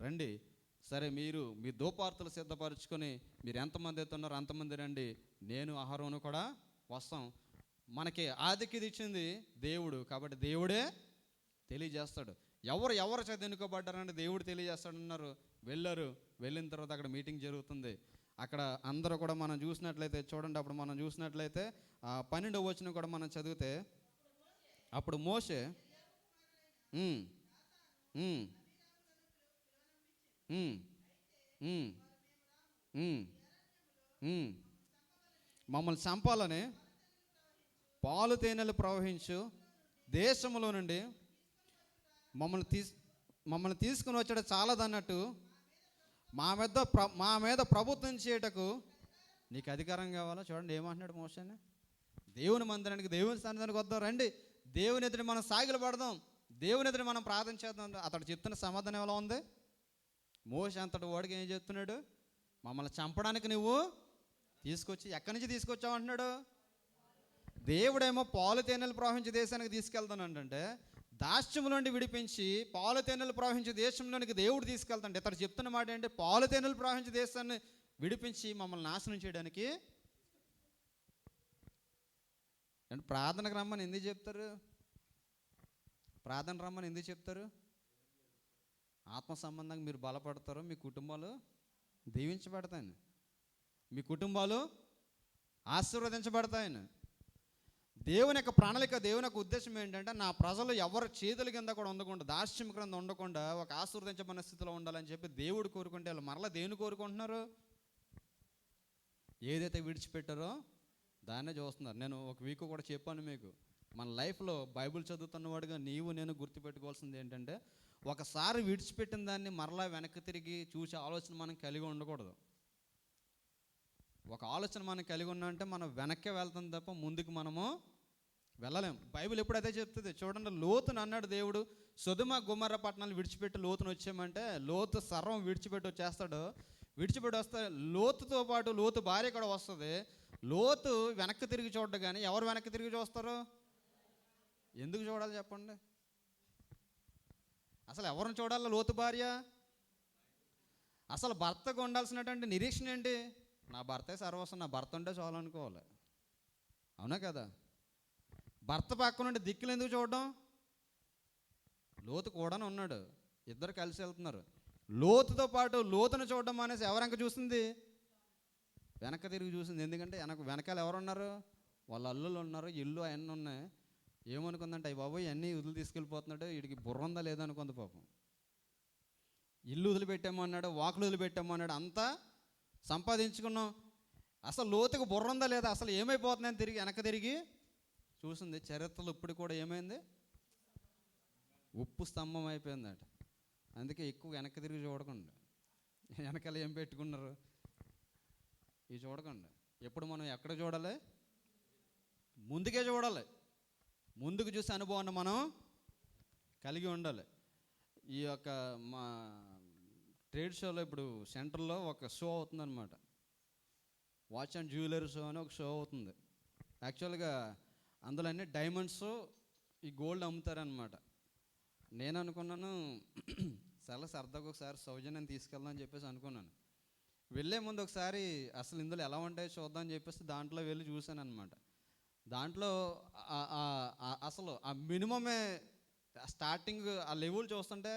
రండి, సరే మీరు మీ ధూపార్తులు సిద్ధపరచుకొని మీరు ఎంతమంది అయితే ఉన్నారో అంతమంది రండి, నేను ఆహారం కూడా వస్తాం. మనకి ఆధిక్యత ఇచ్చింది దేవుడు కాబట్టి దేవుడే తెలియజేస్తాడు. ఎవరు ఎన్నుకోబడ్డారంటే దేవుడు తెలియజేస్తాడన్నారు. వెళ్ళిన తర్వాత అక్కడ మీటింగ్ జరుగుతుంది. అక్కడ అందరూ కూడా మనం చూసినట్లయితే చూడండి, అప్పుడు మనం చూసినట్లయితే 12వ వచనం కూడా మనం చదివితే, అప్పుడు మోషే మమ్మల్ని చంపాలని పాలు తేనెలు ప్రవహించు దేశంలో నుండి మమ్మల్ని తీసుకుని వచ్చాడు చాలదన్నట్టు మా మీద ప్రభుత్వం చేయటకు నీకు అధికారం కావాలా? చూడండి ఏమంటున్నాడు మోషేని. దేవుని మందిరానికి, దేవుని సన్నిధానికి వద్దాం, రండి, దేవుని ఎదురు మనం సాగిలు పడదాం, దేవుని ఎదురు మనం ప్రార్థన చేద్దాం. అతడు చెప్తున్న సమాధానం ఎలా ఉంది? మోషే అంతటి వాడికి ఏం చెప్తున్నాడు? మమ్మల్ని చంపడానికి నువ్వు తీసుకొచ్చి ఎక్కడి నుంచి తీసుకొచ్చావు అంటున్నాడు. దేవుడేమో పాలు తేనెలు ప్రవహించే దేశానికి తీసుకెళ్తానంటే దాస్యము నుండి విడిపించి పాలు తేనెలు ప్రవహించే దేశంలోనికి దేవుడు తీసుకెళ్తాడు. ఇతడు చెప్తున్న మాట ఏంటి? పాలు తేనెలు ప్రవహించే దేశాన్ని విడిపించి మమ్మల్ని నాశనం చేయడానికి అంటే ప్రార్థనకు రమ్మని ఎందుకు చెప్తారు? ప్రార్థన రమ్మని ఎందుకు చెప్తారు? ఆత్మ సంబంధంగా మీరు బలపడతారు, మీ కుటుంబాలు దీవించబడతాయని, మీ కుటుంబాలు ఆశీర్వదించబడతాయని. దేవుని యొక్క ప్రణాళిక, దేవుని యొక్క ఉద్దేశం ఏంటంటే నా ప్రజలు ఎవరి చేతుల కింద కూడా ఉండకుండా, దాస్యం క్రింద ఉండకుండా ఒక ఆశీర్వదించబడిన స్థితిలో ఉండాలని చెప్పి దేవుడు కోరుకుంటే వాళ్ళు మరలా దేని కోరుకుంటున్నారు? ఏదైతే విడిచిపెట్టారో దాన్నే చూస్తున్నారు. నేను ఒక వీక్ కూడా చెప్పాను మీకు, మన లైఫ్లో బైబిల్ చదువుతున్నవాడుగా నీవు నేను గుర్తుపెట్టుకోవాల్సింది ఏంటంటే, ఒకసారి విడిచిపెట్టిన దాన్ని మరలా వెనక్కి తిరిగి చూసే ఆలోచన మనం కలిగి ఉండకూడదు. ఒక ఆలోచన మనం కలిగి ఉన్నా అంటే మనం వెనక్కే వెళ్తాం తప్ప ముందుకు మనము వెళ్ళలేం. బైబిల్ ఎప్పుడైతే చెప్తుంది చూడండి, లోతుని అన్నాడు దేవుడు, సొదొమ గొమొర్రా పట్టణాలు విడిచిపెట్టి లోతుని వచ్చామంటే, లోతు సర్వం విడిచిపెట్టి వచ్చేస్తాడు. విడిచిపెట్టి వస్తే లోతుతో పాటు లోతు భార్య కూడా వస్తుంది. లోతు వెనక్కి తిరిగి చూడడు, కానీ ఎవరు వెనక్కి తిరిగి చూస్తారు? ఎందుకు చూడాలి చెప్పండి? అసలు ఎవరిని చూడాలి? లోతు భార్య. అసలు భర్తకు ఉండాల్సినటువంటి నిరీక్షణ ఏంటి? నా భర్తే సర్వస్వం, నా భర్త ఉంటే చాలు అనుకోవాలి. అవునా కదా? భర్త పక్క నుండి దిక్కులు ఎందుకు చూడడం? లోతు కూడా ఉన్నాడు, ఇద్దరు కలిసి వెళ్తున్నారు. లోతుతో పాటు లోతును చూడడం అనేసి ఎవరంక చూసింది? వెనక్కి తిరిగి చూసింది. ఎందుకంటే వెనకాల ఎవరున్నారు? వాళ్ళ అల్లులు ఉన్నారు, ఇల్లు అవన్నీ ఉన్నాయి. ఏమనుకుందంటే, అయ్యి బాబోయ్ అన్నీ వదిలి తీసుకెళ్ళిపోతున్నాడు, వీడికి బుర్ర ఉందా లేదనుకుంది పాపం. ఇల్లు వదిలిపెట్టామన్నాడు, వాకులు వదిలిపెట్టామన్నాడు, అంతా సంపాదించుకున్నాం. అసలు లోతుకు బుర్ర ఉందా లేదా, అసలు ఏమైపోతుందని తిరిగి వెనక్కి తిరిగి చూసింది. చరిత్రలో ఇప్పుడు కూడా ఏమైంది? ఉప్పు స్తంభం అయిపోయిందట. అందుకే ఎక్కువ వెనక్కి తిరిగి చూడకండి. వెనకాల ఏం పెట్టుకున్నారు ఇవి చూడకండి. ఎప్పుడు మనం ఎక్కడ చూడాలి? ముందుకే చూడాలి. ముందుకు చూసే అనుభవాన్ని మనం కలిగి ఉండాలి. ఈ యొక్క మా ట్రేడ్ షోలో ఇప్పుడు సెంటర్లో ఒక షో అవుతుందన్నమాట. వాచ్ అండ్ జ్యువెలరీ షో అని ఒక షో అవుతుంది. యాక్చువల్గా అందులో అన్ని డైమండ్స్, ఈ గోల్డ్ అమ్ముతారనమాట. నేను అనుకున్నాను చాలా సరదాగా ఒకసారి సౌజన్యం తీసుకెళ్దాం అని చెప్పేసి అనుకున్నాను. వెళ్ళే ముందు ఒకసారి అసలు ఇందులో ఎలా ఉంటాయో చూద్దాం అని చెప్పేసి దాంట్లో వెళ్ళి చూశాను అనమాట. దాంట్లో అసలు ఆ మినిమమే స్టార్టింగ్ ఆ లెవెల్ చూస్తుంటే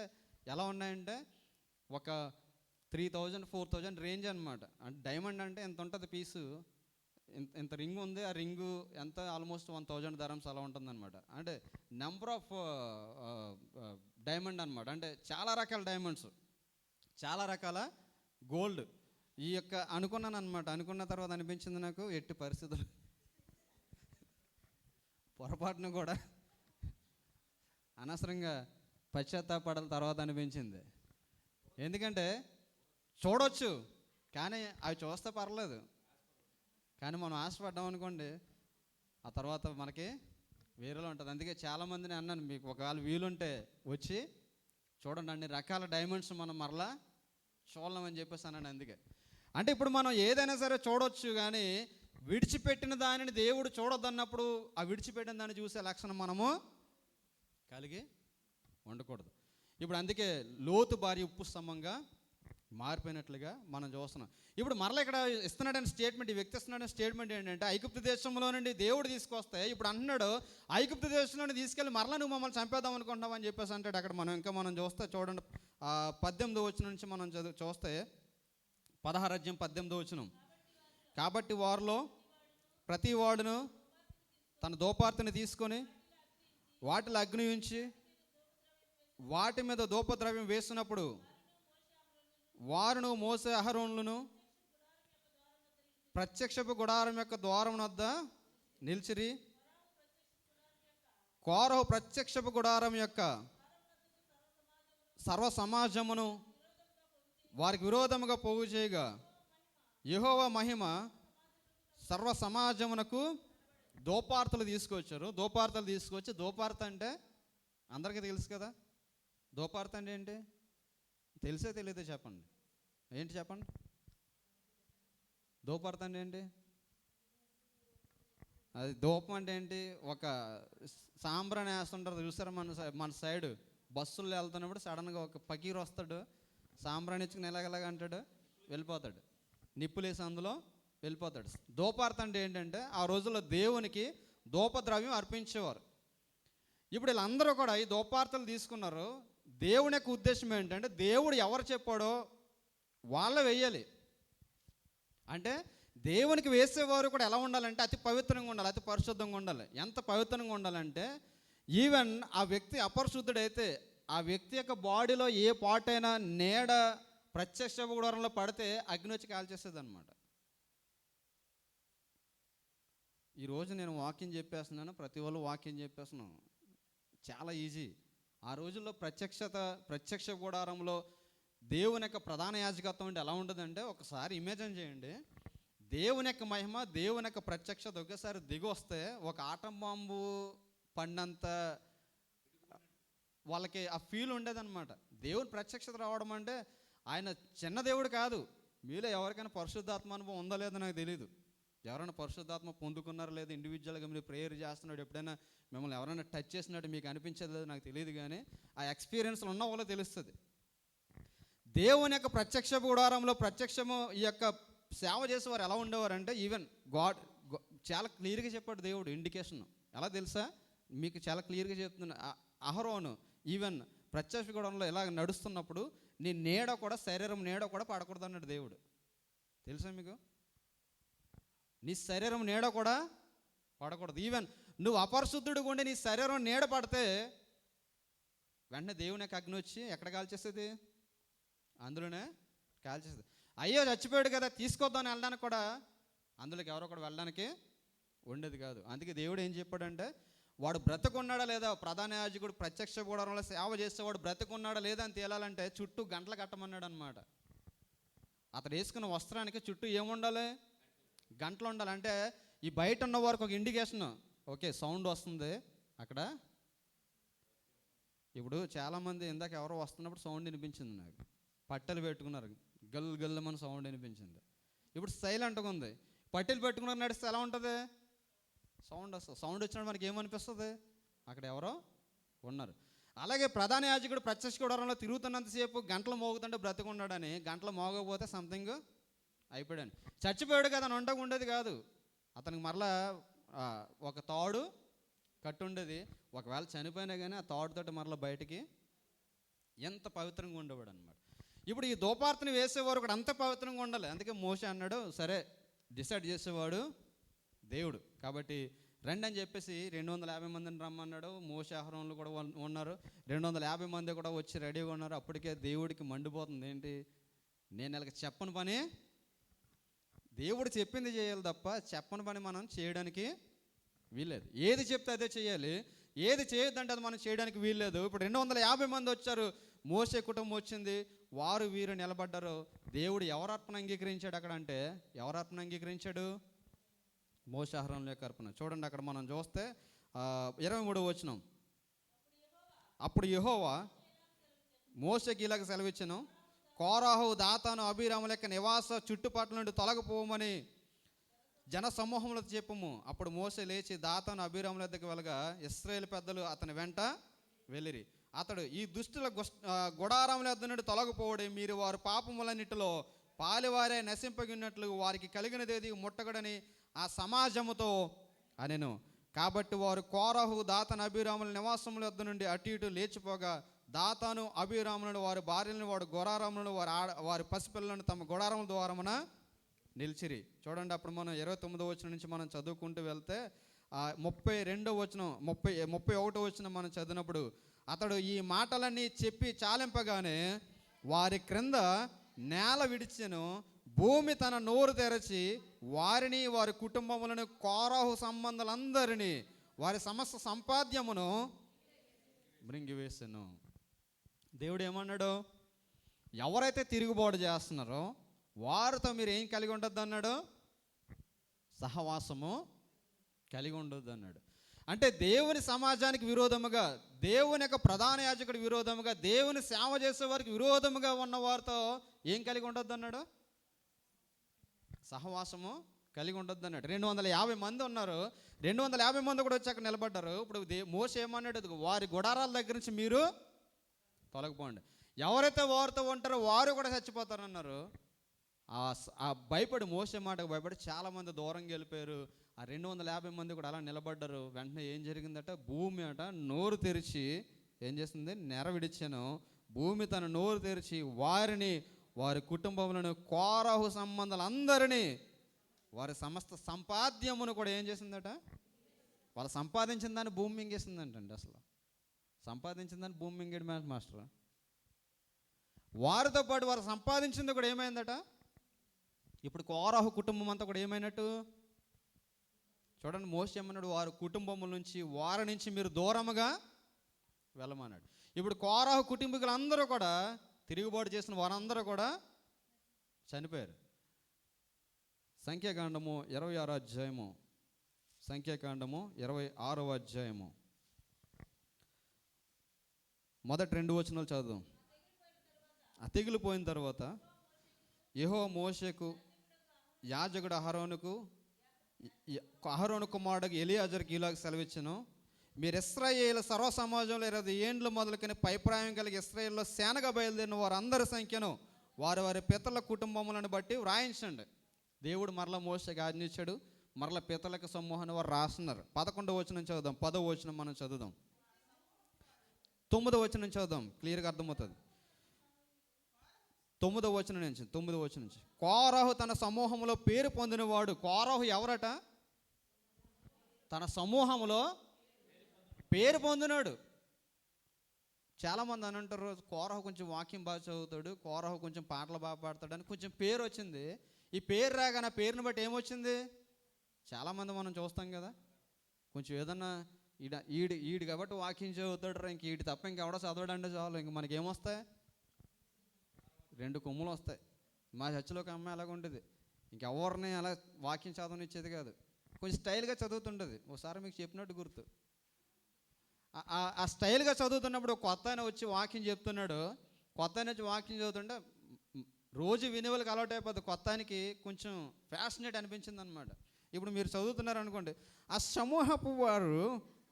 ఎలా ఉన్నాయంటే ఒక 3000 4000 రేంజ్ అనమాట. అంటే డైమండ్ అంటే ఎంత ఉంటుంది పీసు, ఇంత రింగ్ ఉంది, ఆ రింగు ఎంత ఆల్మోస్ట్ 1000 dirhams అలా ఉంటుందన్నమాట. అంటే నెంబర్ ఆఫ్ డైమండ్ అనమాట. అంటే చాలా రకాల డైమండ్స్, చాలా రకాల గోల్డ్. ఈ యొక్క అనుకున్నాను అనమాట. అనుకున్న తర్వాత అనిపించింది నాకు, ఎట్టి పరిస్థితులు పొరపాటును కూడా అనవసరంగా పశ్చాత్తాపడాల తర్వాత అనిపించింది. ఎందుకంటే చూడవచ్చు, కానీ అవి చూస్తే పర్లేదు, కానీ మనం ఆశపడ్డాం అనుకోండి ఆ తర్వాత మనకి వేరేలా ఉంటుంది. అందుకే చాలామందిని అన్నాను, మీకు ఒకవేళ వీలుంటే వచ్చి చూడండి, అన్ని రకాల డైమండ్స్ మనం మరలా చూడలేమని చెప్పేసి అన్నాను. అందుకే అంటే ఇప్పుడు మనం ఏదైనా సరే చూడవచ్చు, కానీ విడిచిపెట్టిన దానిని దేవుడు చూడొద్దన్నప్పుడు ఆ విడిచిపెట్టిన దాన్ని చూసే లక్షణం మనము కలిగి ఉండకూడదు. ఇప్పుడు అందుకే లోతు భార్య ఉప్పు స్తంభంగా మారిపోయినట్లుగా మనం చూస్తున్నాం. ఇప్పుడు మరలా ఇక్కడ ఇస్తున్నాడని స్టేట్మెంట్, ఈ వ్యక్తి ఇస్తున్నాడని స్టేట్మెంట్ ఏంటంటే, ఐగుప్తు దేశంలో నుండి దేవుడు తీసుకొస్తే ఇప్పుడు అంటున్నాడు, ఐగుప్తు దేశంలో తీసుకెళ్ళి మరలా నువ్వు మమ్మల్ని చంపేద్దాం అనుకుంటున్నావు అని చెప్పేసి అంటాడు. అక్కడ మనం చూస్తే చూడండి, 18వ వచనం నుంచి మనం చూస్తే 16వ అధ్యాయం 18వ వచనం. కాబట్టి వారిలో ప్రతి వాడును తన దోపార్తిని తీసుకొని వాటిలో అగ్ని ఉంచి వాటి మీద ధూపద్రవ్యం వేసినప్పుడు వారును మోసే అహరోనులను ప్రత్యక్షపు గుడారం యొక్క ద్వారం వద్ద నిలిచిరి. కోరహు ప్రత్యక్షపు గుడారం యొక్క సర్వ సమాజమును వారికి విరోధముగా పోగు చేయగా యెహోవా మహిమ సర్వ సమాజమునకు దోపార్తలు తీసుకొచ్చారు. దోపార్తలు తీసుకొచ్చి, దోపార్త అంటే అందరికీ తెలుసు కదా. దోపార్త అంటే ఏంటి? తెలిసే తెలియదే చెప్పండి, ఏంటి చెప్పండి? దోపార్త అంటే ఏంటి? అది దూపం అంటే ఏంటి? ఒక సాంబ్రాన్ని వేస్తుంటారు చూసారా, మన సైడ్ బస్సుల్లో వెళ్తున్నప్పుడు సడన్గా ఒక పకీరు వస్తాడు, సాంబ్రాన్ని ఇచ్చుకుని ఎలాగెలాగ అంటాడు, వెళ్ళిపోతాడు, నిప్పులేసి అందులో వెళ్ళిపోతాడు. దోపార్త అంటే ఏంటంటే ఆ రోజుల్లో దేవునికి ధూపద్రవ్యం అర్పించేవారు. ఇప్పుడు వీళ్ళందరూ కూడా ఈ ధూపార్తలు తీసుకున్నారు. దేవుని యొక్క ఉద్దేశం ఏంటంటే దేవుడు ఎవరు చెప్పాడో వాళ్ళ వేయాలి. అంటే దేవునికి వేసేవారు కూడా ఎలా ఉండాలంటే అతి పవిత్రంగా ఉండాలి, అతి పరిశుద్ధంగా ఉండాలి. ఎంత పవిత్రంగా ఉండాలంటే ఈవెన్ ఆ వ్యక్తి అపరిశుద్ధుడైతే ఆ వ్యక్తి యొక్క బాడీలో ఏ పార్ట్ అయినా నీడ ప్రత్యక్ష గుడారంలో పడితే అగ్ని వచ్చి కాల్చేస్తుంది అనమాట. ఈరోజు నేను వాక్యం చెప్పేస్తున్నాను, ప్రతి వాళ్ళు వాక్యం చెప్పేస్తున్నాను, చాలా ఈజీ. ఆ రోజుల్లో ప్రత్యక్ష గుడారంలో దేవుని యొక్క ప్రధాన యాజకత్వం అంటే ఎలా ఉంటుందంటే, ఒకసారి ఇమేజిన్ చేయండి, దేవుని యొక్క మహిమ, దేవుని యొక్క ప్రత్యక్షత ఒకేసారి దిగి వస్తే ఒక ఆటం బాంబు పడినంత వాళ్ళకి ఆ ఫీల్ ఉండేదన్నమాట. దేవుని ప్రత్యక్షత రావడం అంటే ఆయన చిన్న దేవుడు కాదు. మీలో ఎవరికైనా పరిశుద్ధాత్మ అనుభవం ఉందో లేదో నాకు తెలియదు. ఎవరైనా పరిశుద్ధాత్మ పొందుకున్నారో లేదో, ఇండివిజువల్గా మీరు ప్రేయర్ చేస్తున్నాడు, ఎప్పుడైనా మిమ్మల్ని ఎవరైనా టచ్ చేసినట్టు మీకు అనిపించేది లేదో నాకు తెలియదు, కానీ ఆ ఎక్స్పీరియన్స్లు ఉన్న వాళ్ళో తెలుస్తుంది. దేవుని యొక్క ప్రత్యక్ష గుడారంలో ప్రత్యక్షము ఈ యొక్క సేవ చేసేవారు ఎలా ఉండేవారంటే, ఈవెన్ గాడ్ చాలా క్లియర్గా చెప్పాడు దేవుడు. ఇండికేషన్ ఎలా తెలుసా, మీకు చాలా క్లియర్గా చెప్తున్నా. అహరోను ఈవెన్ ప్రత్యక్ష గుడారంలో ఇలా నడుస్తున్నప్పుడు నీ నీడ కూడా, శరీరం నీడ కూడా పడకూడదు అన్నాడు దేవుడు. తెలుసా మీకు? నీ శరీరం నీడ కూడా పడకూడదు. ఈవెన్ నువ్వు అపరిశుద్ధుడిగా ఉండి నీ శరీరం నీడ పడితే వెంటనే దేవుని యొక్క అగ్ని వచ్చి ఎక్కడ కాల్చేస్తుంది? అందులోనే కాల్చేస్తుంది. అయ్యో చచ్చిపోయాడు కదా, తీసుకొద్దామని వెళ్ళడానికి కూడా అందులోకి ఎవరో కూడా వెళ్ళడానికి ఉండేది కాదు. అందుకే దేవుడు ఏం చెప్పాడంటే, వాడు బ్రతుకున్నాడా లేదా, ప్రధాన యాజకుడు ప్రత్యక్ష గుడారంలో సేవ చేసేవాడు బ్రతుకున్నాడా లేదా అని తేలాలంటే చుట్టూ గంటలు కట్టమన్నాడు అనమాట. అతడు వేసుకున్న వస్త్రానికి చుట్టూ ఏముండాలి? గంటలు ఉండాలి. అంటే ఈ బయట ఉన్న వారికి ఒక ఇండికేషన్, ఓకే సౌండ్ వస్తుంది అక్కడ. ఇప్పుడు చాలామంది ఇందాక ఎవరో వస్తున్నప్పుడు సౌండ్ వినిపించింది నాకు, పట్టెలు పెట్టుకున్నారు, గల్ గల్లమని సౌండ్ వినిపించింది. ఇప్పుడు సైలెంట్గా ఉంది, పట్టెలు పెట్టుకున్నారు నడిస్తే ఎలా ఉంటుంది? సౌండ్ వస్తుంది. సౌండ్ వచ్చినప్పుడు మనకి ఏమనిపిస్తుంది? అక్కడ ఎవరో ఉన్నారు. అలాగే ప్రధాన యాజకుడు ప్రత్యక్ష గుడారంలో తిరుగుతున్నంతసేపు గంటలు మోగుతుంటే బ్రతుకున్నాడని, గంటలు మోగకపోతే సంథింగ్ అయిపోయాడని. చచ్చిపోయాడు కదా అని ఉండగా ఉండేది కాదు. అతనికి మరలా ఒక తాడు కట్టు ఉండేది. ఒకవేళ చనిపోయినా కానీ ఆ తాడుతోటి మరలా బయటికి ఎంత పవిత్రంగా ఉండేవాడు అనమాట. ఇప్పుడు ఈ ధూపార్తిని వేసేవారు కూడా అంత పవిత్రంగా ఉండాలి. అందుకే మోషే అన్నాడు, సరే డిసైడ్ చేసేవాడు దేవుడు కాబట్టి రండి అని చెప్పేసి 250 మందిని రమ్మన్నాడు. మోషే అహరోనులు కూడా ఉన్నారు. 250 మంది కూడా వచ్చి రెడీగా ఉన్నారు. అప్పటికే దేవుడికి మండిపోతుంది. ఏంటి, నేను వీళ్ళకి చెప్పని పని, దేవుడు చెప్పింది చేయాలి తప్ప చెప్పని పని మనం చేయడానికి వీల్లేదు. ఏది చెప్తే అదే చేయాలి, ఏది చేయొద్దంటే అది మనం చేయడానికి వీల్లేదు. ఇప్పుడు 250 మంది వచ్చారు, మోషే కుటుంబం వచ్చింది, వారు వీరు నిలబడ్డారు. దేవుడు ఎవరు అర్పణ అంగీకరించాడు అక్కడ అంటే, ఎవరు అర్పణ అంగీకరించాడు? మోషే అహరోనుల యొక్క అర్పణ. చూడండి అక్కడ మనం చూస్తే 23వ వచనం, అప్పుడు యెహోవా మోషేకి ఇలాగ సెలవిచ్చెను, కోరాహు, దాతాను, అబీరాముల యొక్క నివాస చుట్టుపక్కల నుండి తొలగిపోమని జన సమూహంలో చెప్పుము. అప్పుడు మోషే లేచి దాతాను, అబీరాముల దగ్గరికి వెళ్ళగా ఇశ్రాయేలు పెద్దలు అతని వెంట వెళ్ళిరి. అతడు, ఈ దుష్టుల గుడారముల యొద్ద నుండి తొలగిపోవడే, మీరు వారి పాపములన్నిటిలో పాలివారే నశింపగినట్లు వారికి కలిగినదేది ముట్టగడని ఆ సమాజముతో అనెను. కాబట్టి వారు కోరహు, దాతాను, అబీరాముల నివాసముల యొద్ద నుండి అటు ఇటు లేచిపోగా, దాతాను, అబీరాములను, వారి భార్యలను, వాడు గుడారములను, వారి పసిపిల్లలను తమ గుడారముల ద్వారమున నిలిచిరి. చూడండి అప్పుడు మనం 29వ వచనం నుంచి మనం చదువుకుంటూ వెళ్తే 32వ వచనం 31వ వచనం మనం చదివినప్పుడు, అతడు ఈ మాటలన్నీ చెప్పి చాలింపగానే వారి క్రింద నేల విడిచెను. భూమి తన నోరు తెరచి వారిని, వారి కుటుంబములను, కోరాహు సంబంధులందరినీ, వారి సమస్త సంపాద్యమును మృంగివేసెను. దేవుడు ఏమన్నాడు? ఎవరైతే తిరుగుబాటు చేస్తున్నారో వారితో మీరు ఏం కలిగి ఉండొద్దు అన్నాడు? సహవాసము కలిగి ఉండొద్దు అన్నాడు. అంటే దేవుని సమాజానికి విరోధముగా, దేవుని యొక్క ప్రధాన యాజకుడి విరోధముగా, దేవుని సేవ చేసే వారికి విరోధముగా ఉన్న వారితో ఏం కలిగి ఉండొద్దు అన్నాడు? సహవాసము కలిగి ఉండొద్దు అన్నాడు. 250 మంది ఉన్నారు. 250 మంది కూడా వచ్చి అక్కడ నిలబడ్డారు. ఇప్పుడు మోషే ఏమన్నాడు? వారి గుడారాల దగ్గర నుంచి మీరు తొలగిపోండి. ఎవరైతే వారితో ఉంటారో వారు కూడా చచ్చిపోతారన్నారు. ఆ భయపడి, మోసే మాటకు భయపడి చాలామంది దూరంగా వెళ్ళిపోయారు. ఆ 250 మంది కూడా అలా నిలబడ్డారు. వెంటనే ఏం జరిగిందట, భూమి అట నోరు తెరిచి ఏం చేస్తుంది, నెర విడిచాను. భూమి తన నోరు తెరిచి వారిని, వారి కుటుంబములను, కోరహు సంబంధాలందరినీ, వారి సమస్త సంపాద్యమును కూడా ఏం చేసిందట, వాళ్ళు సంపాదించిన దాన్ని భూమి మింగేసిందంటండి. అసలు సంపాదించిన దాన్ని భూమి మింగేడు మాస్టర్. వారితో పాటు వారు సంపాదించింది కూడా ఏమైందట. ఇప్పుడు కోరహు కుటుంబం అంతా కూడా ఏమైనట్టు చూడండి. మోషే ఏమన్నాడు, వారి కుటుంబముల నుంచి, వారి నుంచి మీరు దూరముగా వెళ్ళమన్నాడు. ఇప్పుడు కోరహు కుటుంబీకులందరూ కూడా, తిరుగుబాటు చేసిన వారందరూ కూడా చనిపోయారు. సంఖ్యాకాండము 26వ అధ్యాయము, సంఖ్యాకాండము 26వ అధ్యాయము మొదటి 2 వచనాలు చదువుదాం. ఆ తెగులు పోయిన తర్వాత యెహోవా మోషేకు, యాజకుడు అహరోను కుమారుడికి ఎలియాజరుకి ఇలాగ సెలవిచ్చెను, మీరు ఇశ్రాయేలు సర్వ సమాజంలో 20 ఏండ్లు మొదలుకొని పైప్రాయం కలిగి ఇశ్రాయేల్లో సేనగా బయలుదేరిన వారందరి సంఖ్యను వారి వారి పితరుల కుటుంబములను బట్టి వ్రాయించండి. దేవుడు మరలా మోషేకి ఆజ్ఞించాడు. మరలా పితరులకు సమూహాన్ని వారు రాస్తున్నారు. 11వ వచనం చదువుదాం, 10వ వచనం మనం చదువుదాం, 9వ వచనం చదువుదాం, క్లియర్గా అర్థమవుతుంది. 9వ వచనం నుంచి కోరహు తన సమూహంలో పేరు పొందినవాడు. కోరహు ఎవరట, తన సమూహంలో పేరు పొందినాడు. చాలామంది అని అంటారు, కోరహు కొంచెం వాక్యం బాగా చదువుతాడు, కోరహు కొంచెం పాటలు బాగా పాడతాడు అని కొంచెం పేరు వచ్చింది. ఈ పేరు రాగానే ఆ పేరుని బట్టి ఏమొచ్చింది, చాలామంది మనం చూస్తాం కదా, కొంచెం ఏదన్నా ఈడు కాబట్టి వాక్యం చదువుతాడు, ఇంక ఈడు తప్ప ఇంకెవడో చదవడంటే చాలు, ఇంక మనకేమొస్తాయి, 2 కొమ్ములు వస్తాయి. మా చర్చిలోకి అమ్మాయి అలాగ ఉంటుంది, ఇంకెవరిని అలా వాక్యం చదవనిచ్చేది కాదు, కొంచెం స్టైల్గా చదువుతుంటుంది. ఒకసారి మీకు చెప్పినట్టు గుర్తు, ఆ స్టైల్గా చదువుతున్నప్పుడు కొత్త ఆయన వచ్చి వాక్యం చెప్తున్నాడు. కొత్త ఆయన వచ్చి వాక్యం చదువుతుంటే రోజు వినేవాళ్ళకి అలవాటు అయిపోతుంది, కొత్త ఆయనకి కొంచెం ఫ్యాషనేట్ అనిపించింది అనమాట. ఇప్పుడు మీరు చదువుతున్నారు అనుకోండి, ఆ సమూహపు వారు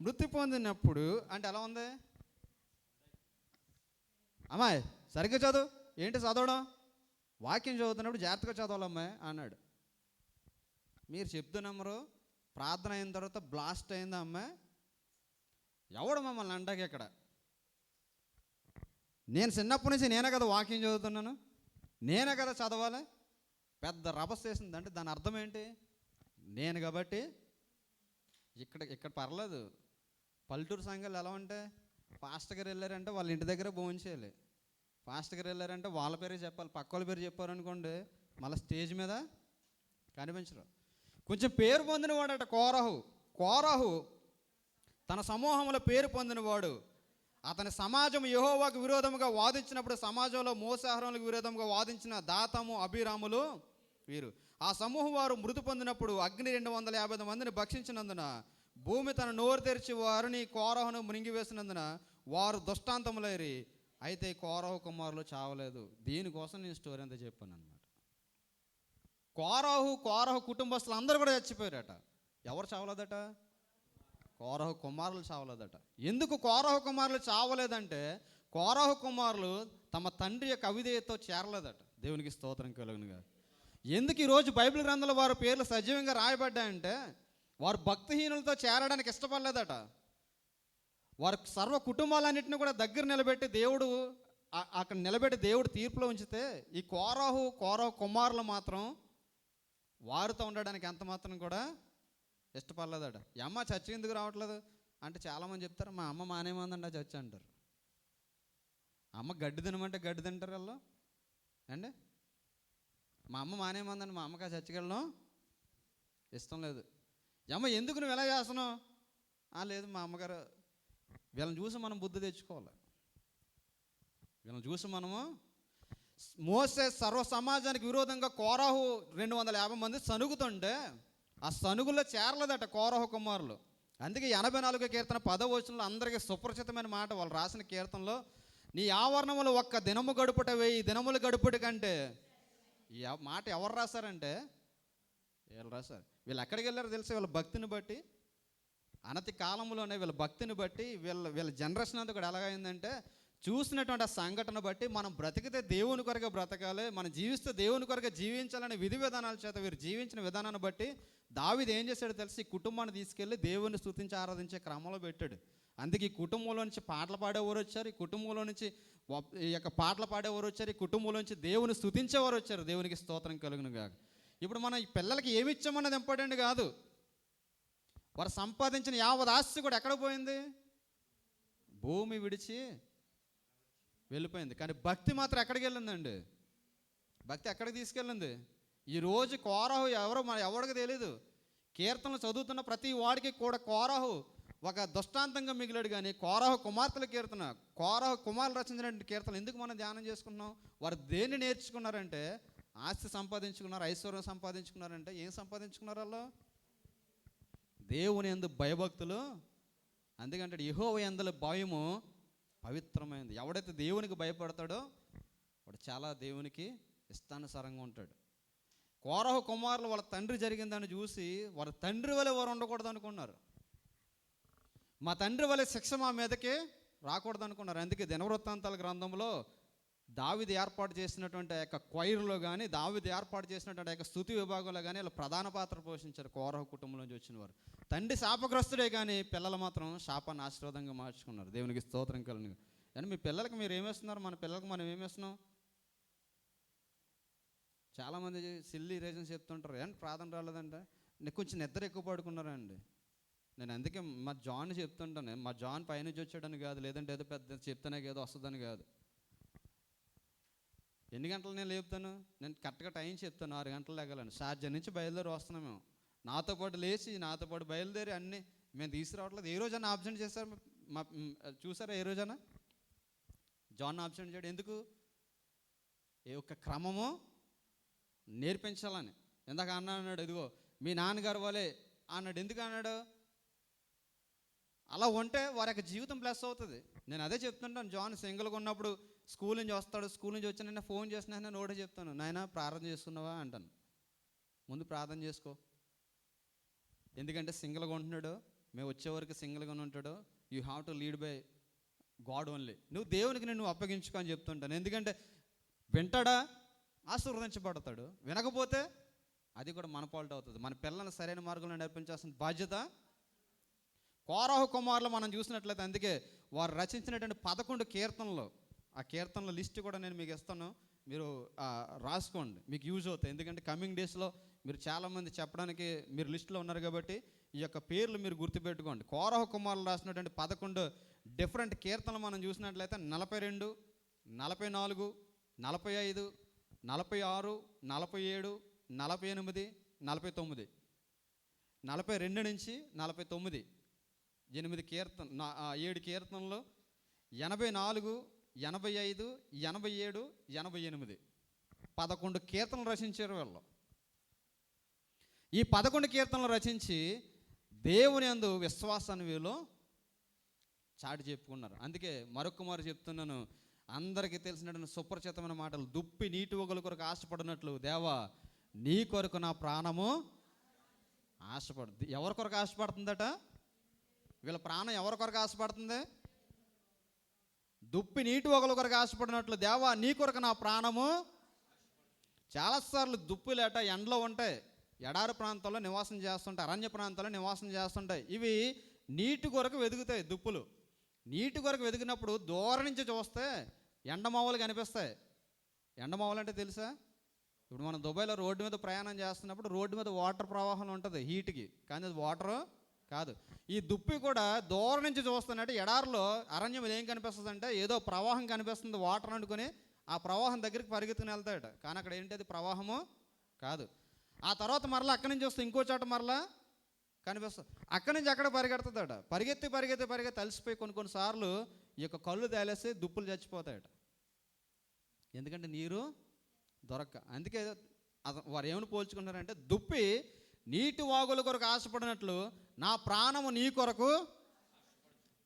మృతి పొందినప్పుడు అంటే ఎలా ఉంది, అమ్మాయి సరిగ్గా చదువు, ఏంటి చదవడం, వాక్యం చదువుతున్నప్పుడు జాగ్రత్తగా చదవాలమ్మాయి అన్నాడు. మీరు చెప్తున్నమ్మరు, ప్రార్థన అయిన తర్వాత బ్లాస్ట్ అయిందా అమ్మాయి, ఎవడు మమ్మల్ని అంటాక ఇక్కడ, నేను చిన్నప్పటి నుంచి నేనే కదా వాక్యం చదువుతున్నాను, నేనే కదా చదవాలి, పెద్ద రభస చేసింది. అంటే దాని అర్థం ఏంటి, నేను కాబట్టి ఇక్కడ పర్లేదు. పల్లెటూరు సంఘాలు ఎలా ఉంటే, పాస్టర్ గారు వెళ్ళారంటే వాళ్ళ ఇంటి దగ్గర భోంచేయాలి, పాస్టర్ గారు వెళ్ళారంటే వాళ్ళ పేరే చెప్పాలి, పక్క వాళ్ళ పేరు చెప్పారనుకోండి మళ్ళీ స్టేజ్ మీద కనిపించరు. కొంచెం పేరు పొందినవాడట కోరహు తన సమూహంలో పేరు పొందినవాడు. అతని సమాజం యెహోవాకు విరోధముగా వాదించినప్పుడు, సమాజంలో మోసే అహరోనులకు విరోధంగా వాదించిన దాతాము అబీరాములు వీరు. ఆ సమూహం వారు మృతి పొందినప్పుడు అగ్ని 250 మందిని భక్షించినందున, భూమి తన నోరు తెరిచి వారిని కోరహును మృంగివేసినందున వారు దుష్టాంతములైరి. అయితే కోరహు కుమారులు చావలేదు. దీనికోసం నేను స్టోరీ అంతా చెప్పాను అనమాట. కోరహు కుటుంబస్తులు అందరూ కూడా చచ్చిపోయారట. ఎవరు చావలేదట, కోరహు కుమారులు చావలేదట. ఎందుకు కోరహు కుమారులు చావలేదంటే, కోరహు కుమారులు తమ తండ్రి యొక్క అవిధేయతతో చేరలేదట. దేవునికి స్తోత్రం కలుగునుగా. ఎందుకు ఈరోజు బైబిల్ గ్రంథంలో వారి పేర్లు సజీవంగా రాయబడ్డాయంటే, వారు భక్తిహీనులతో చేరడానికి ఇష్టపడలేదట. వారి సర్వ కుటుంబాలన్నింటినీ కూడా దగ్గర నిలబెట్టి దేవుడు అక్కడ నిలబెట్టి దేవుడు తీర్పులో ఉంచితే, ఈ కోరహు కుమారులు మాత్రం వారితో ఉండడానికి ఎంత మాత్రం కూడా ఇష్టపడలేదట. అమ్మ చర్చి ఎందుకు రావట్లేదు అంటే చాలామంది చెప్తారు, మా అమ్మ మానేమందండి ఆ చర్చి అంటారు. అమ్మ గడ్డి తినమంటే గడ్డి తింటారు వాళ్ళు అండి. మా అమ్మ మానేమందండి, మా అమ్మకి ఆ చర్చికి వెళ్ళడం ఇష్టం లేదు. అమ్మ ఎందుకు నువ్వు ఎలా చేస్తున్నావు, లేదు మా అమ్మగారు. వీళ్ళని చూసి మనం బుద్ధి తెచ్చుకోవాలి. వీళ్ళని చూసి మనము, మోసే సర్వ సమాజానికి విరోధంగా కోరహు 250 మంది సనుగుతుంటే ఆ సనుగుల్లో చేరలేదట కోరహు కుమారులు. అందుకే 84వ కీర్తన 10వ వచనంలో అందరికీ సుపరిచితమైన మాట, వాళ్ళు రాసిన కీర్తనలో, నీ ఆవరణములు ఒక్క దినము గడుపుట 1000 దినములు గడుపుట కంటే. ఈ మాట ఎవరు రాశారంటే వీళ్ళు రాశారు. వీళ్ళు ఎక్కడికి వెళ్ళారో తెలిసి, వీళ్ళ భక్తిని బట్టి, అనతి కాలంలోనే వీళ్ళ భక్తిని బట్టి వీళ్ళ జనరేషన్ అంతా కూడా ఎలాగైందంటే, చూసినటువంటి ఆ సంఘటన బట్టి మనం బ్రతికితే దేవుని కొరకే బ్రతకాలి, మనం జీవిస్తే దేవుని కొరకే జీవించాలనే విధి విధానాల చేత వీరు జీవించిన విధానాన్ని బట్టి దావీదు ఏం చేశాడో తెలిసి ఈ కుటుంబాన్ని తీసుకెళ్ళి దేవుని స్తుతించి ఆరాధించే క్రమంలో పెట్టాడు. అందుకే ఈ కుటుంబంలో నుంచి పాటలు పాడేవారు వచ్చారు, ఈ కుటుంబంలో నుంచి ఈ యొక్క పాటలు పాడేవారు వచ్చారు, ఈ కుటుంబంలో నుంచి దేవుని స్తుతించేవారు వచ్చారు. దేవునికి స్తోత్రం కలుగును గాక. ఇప్పుడు మనం ఈ పిల్లలకి ఏమి ఇచ్చామన్నది ఇంపార్టెంట్ కాదు, వారు సంపాదించిన యావత్ ఆస్తి కూడా ఎక్కడ పోయింది? భూమి విడిచి వెళ్ళిపోయింది. కానీ భక్తి మాత్రం ఎక్కడికి వెళ్ళిందండి? భక్తి ఎక్కడికి తీసుకెళ్ళింది? ఈరోజు కోరహు ఎవరో మన ఎవరికి తెలియదు. కీర్తనలు చదువుతున్న ప్రతి వాడికి కూడా కోరహు ఒక దృష్టాంతంగా మిగిలాడు. కానీ కోరహు కుమార్తెల కీర్తన, కోరహు కుమారులు రచించినటువంటి కీర్తనలు ఎందుకు మనం ధ్యానం చేసుకుంటున్నాం? వారు దేన్ని నేర్చుకున్నారంటే ఆస్తి సంపాదించుకున్నారు, ఐశ్వర్యం సంపాదించుకున్నారంటే ఏం సంపాదించుకున్నారు? వాళ్ళు దేవుని యందు భయభక్తులు. అందుకంటే యెహోవా యందు భయము పవిత్రమైనది. ఎవడైతే దేవునికి భయపడతాడో వాడు చాలా దేవునికి ఇష్టానుసారంగా ఉంటాడు. కోరహు కుమారులు వాళ్ళ తండ్రి జరిగిందని చూసి వారి తండ్రి వలె వారు ఉండకూడదు అనుకున్నారు. మా తండ్రి వలె శిక్ష మా మీదకే రాకూడదు అనుకున్నారు. అందుకే దినవృత్తాంతాల గ్రంథంలో దావీదు ఏర్పాటు చేసినటువంటి యొక్క క్వైర్లో కానీ, దావీదు ఏర్పాటు చేసినటువంటి యొక్క స్తుతి విభాగంలో కానీ వాళ్ళు ప్రధాన పాత్ర పోషించారు. కోరహు కుటుంబం నుంచి వచ్చిన వారు. తండ్రి శాపగ్రస్తుడే కానీ పిల్లలు మాత్రం శాపాన్ని ఆశీర్వాదంగా మార్చుకున్నారు. దేవునికి స్తోత్రం కలుగును. కానీ మీ పిల్లలకి మీరు ఏమేస్తున్నారు? మన పిల్లలకి మనం ఏమేస్తున్నాం? చాలామంది సిల్లీ రీజన్స్ చెప్తుంటారు. ఏంటి ప్రార్థన రాలేదంటే కొంచెం నిద్ర ఎక్కువ పడుకున్నారండి. నేను అందుకే మా జాన్ చెప్తుంటాను, మా జాన్ పైనుంచి వచ్చాడని కాదు, లేదంటే ఏదో పెద్ద చెప్తానే ఏదో వస్తుందని కాదు. ఎన్ని గంటలు నేను లేపుతాను? నేను కరెక్ట్గా టైం చెప్తాను. 6 గంటలు లెగాలని. షార్జా నుంచి బయలుదేరి వస్తున్నాం మేము. నాతో పాటు లేచి నాతో పాటు బయలుదేరి అన్నీ మేము తీసుకురావట్లేదు. ఏ రోజైనా ఆబ్సెంట్ చేశారు? మా చూసారా ఏ రోజైనా జాన్ ఆబ్సెంట్ చేయడం? ఎందుకు? ఏ ఒక్క క్రమము నేర్పించాలని. ఇందాక అన్నాడు, ఇదిగో మీ నాన్నగారు వలే అన్నాడు. ఎందుకు అన్నాడు? అలా ఉంటే వారి యొక్క జీవితం ప్లస్ అవుతుంది. నేను అదే చెప్తుంటాను. జాన్ సింగిల్గా ఉన్నప్పుడు స్కూల్ నుంచి వస్తాడు, స్కూల్ నుంచి వచ్చి నేను ఫోన్ చేసిన నోటే చెప్తాను, నాయన ప్రార్థన చేస్తున్నావా అంటాను. ముందు ప్రార్థన చేసుకో. ఎందుకంటే సింగిల్గా ఉంటున్నాడు, మేము వచ్చే వరకు సింగిల్గానే ఉంటాడు. You have to lead by God only. నువ్వు దేవునికి నువ్వు అప్పగించుకో అని చెప్తుంటాను. ఎందుకంటే వింటాడా ఆశీర్వదించబడతాడు, వినకపోతే అది కూడా మన పాల్ట్ అవుతుంది. మన పిల్లల్ని సరైన మార్గంలో నడిపించాల్సిన బాధ్యత. కోరహు కుమారులు మనం చూసినట్లయితే అందుకే వారు రచించినటువంటి 11 కీర్తనలు, ఆ కీర్తనల లిస్ట్ కూడా నేను మీకు ఇస్తాను, మీరు రాసుకోండి, మీకు యూజ్ అవుతాయి. ఎందుకంటే కమింగ్ డేస్లో మీరు చాలామంది చెప్పడానికి మీరు లిస్టులో ఉన్నారు కాబట్టి ఈ యొక్క పేర్లు మీరు గుర్తుపెట్టుకోండి. కోరహు కుమారులు రాసినటువంటి 11 డిఫరెంట్ కీర్తనలు మనం చూసినట్లయితే 42, 44, 45, 46, 47, 48, 49, 42 నుంచి 49, 8 కీర్తన 7 కీర్తనలు, 84, 85, 87, 88, 11 కీర్తనలు రచించారు వీళ్ళు. ఈ 11 కీర్తనలు రచించి దేవుని యందు విశ్వాసాన్ని వీళ్ళు చాటి చెప్పుకున్నారు. అందుకే మరొక మారు చెప్తున్నాను, అందరికీ తెలిసినటువంటి సుపరిచితమైన మాటలు. దుప్పి నీటి ఒగల కొరకు ఆశపడినట్లు దేవా నీ కొరకు నా ప్రాణము ఆశపడుతుంది. ఎవరి కొరకు ఆశపడుతుందట? వీళ్ళ ప్రాణం ఎవరి కొరకు ఆశపడుతుంది? దుప్పి నీటి ఒగల కొరకు ఆశపడినట్లు దేవా నీ కొరకు నా ప్రాణము. చాలాసార్లు దుప్పులేట ఎండలో ఉంటాయి, ఎడారి ప్రాంతాల్లో నివాసం చేస్తుంటాయి, అరణ్య ప్రాంతాల్లో నివాసం చేస్తుంటాయి. ఇవి నీటి కొరకు వెతుకుతాయి. దుప్పులు నీటి కొరకు వెతికినప్పుడు దూరం నుంచి చూస్తే ఎండమావులు కనిపిస్తాయి. ఎండమావులు అంటే తెలుసా? ఇప్పుడు మనం దుబాయ్లో రోడ్డు మీద ప్రయాణం చేస్తున్నప్పుడు రోడ్డు మీద వాటర్ ప్రవాహం ఉంటుంది హీట్కి, కానీ అది వాటరు కాదు. ఈ దుప్పి కూడా దూరం నుంచి చూస్తున్నట్టు ఎడారిలో అరణ్యం ఏం కనిపిస్తుంది అంటే ఏదో ప్రవాహం కనిపిస్తుంది వాటర్ అనుకుని ఆ ప్రవాహం దగ్గరికి పరిగెత్తుకుని వెళ్తాడట. కానీ అక్కడ ఏంటి? అది ప్రవాహము కాదు. ఆ తర్వాత మరలా అక్కడి నుంచి వస్తే ఇంకో చోట మరలా కనిపిస్తుంది, అక్కడి నుంచి అక్కడ పరిగెడుతుందట. పరిగెత్తి అలసిపోయి కొన్నిసార్లు ఈ యొక్క కళ్ళు తేలేసి దుప్పులు చచ్చిపోతాయట. ఎందుకంటే నీరు దొరక్క. అందుకే వారు ఏమని పోల్చుకుంటారంటే దుప్పి నీటి వాగుల కొరకు ఆశపడినట్లు నా ప్రాణము నీ కొరకు.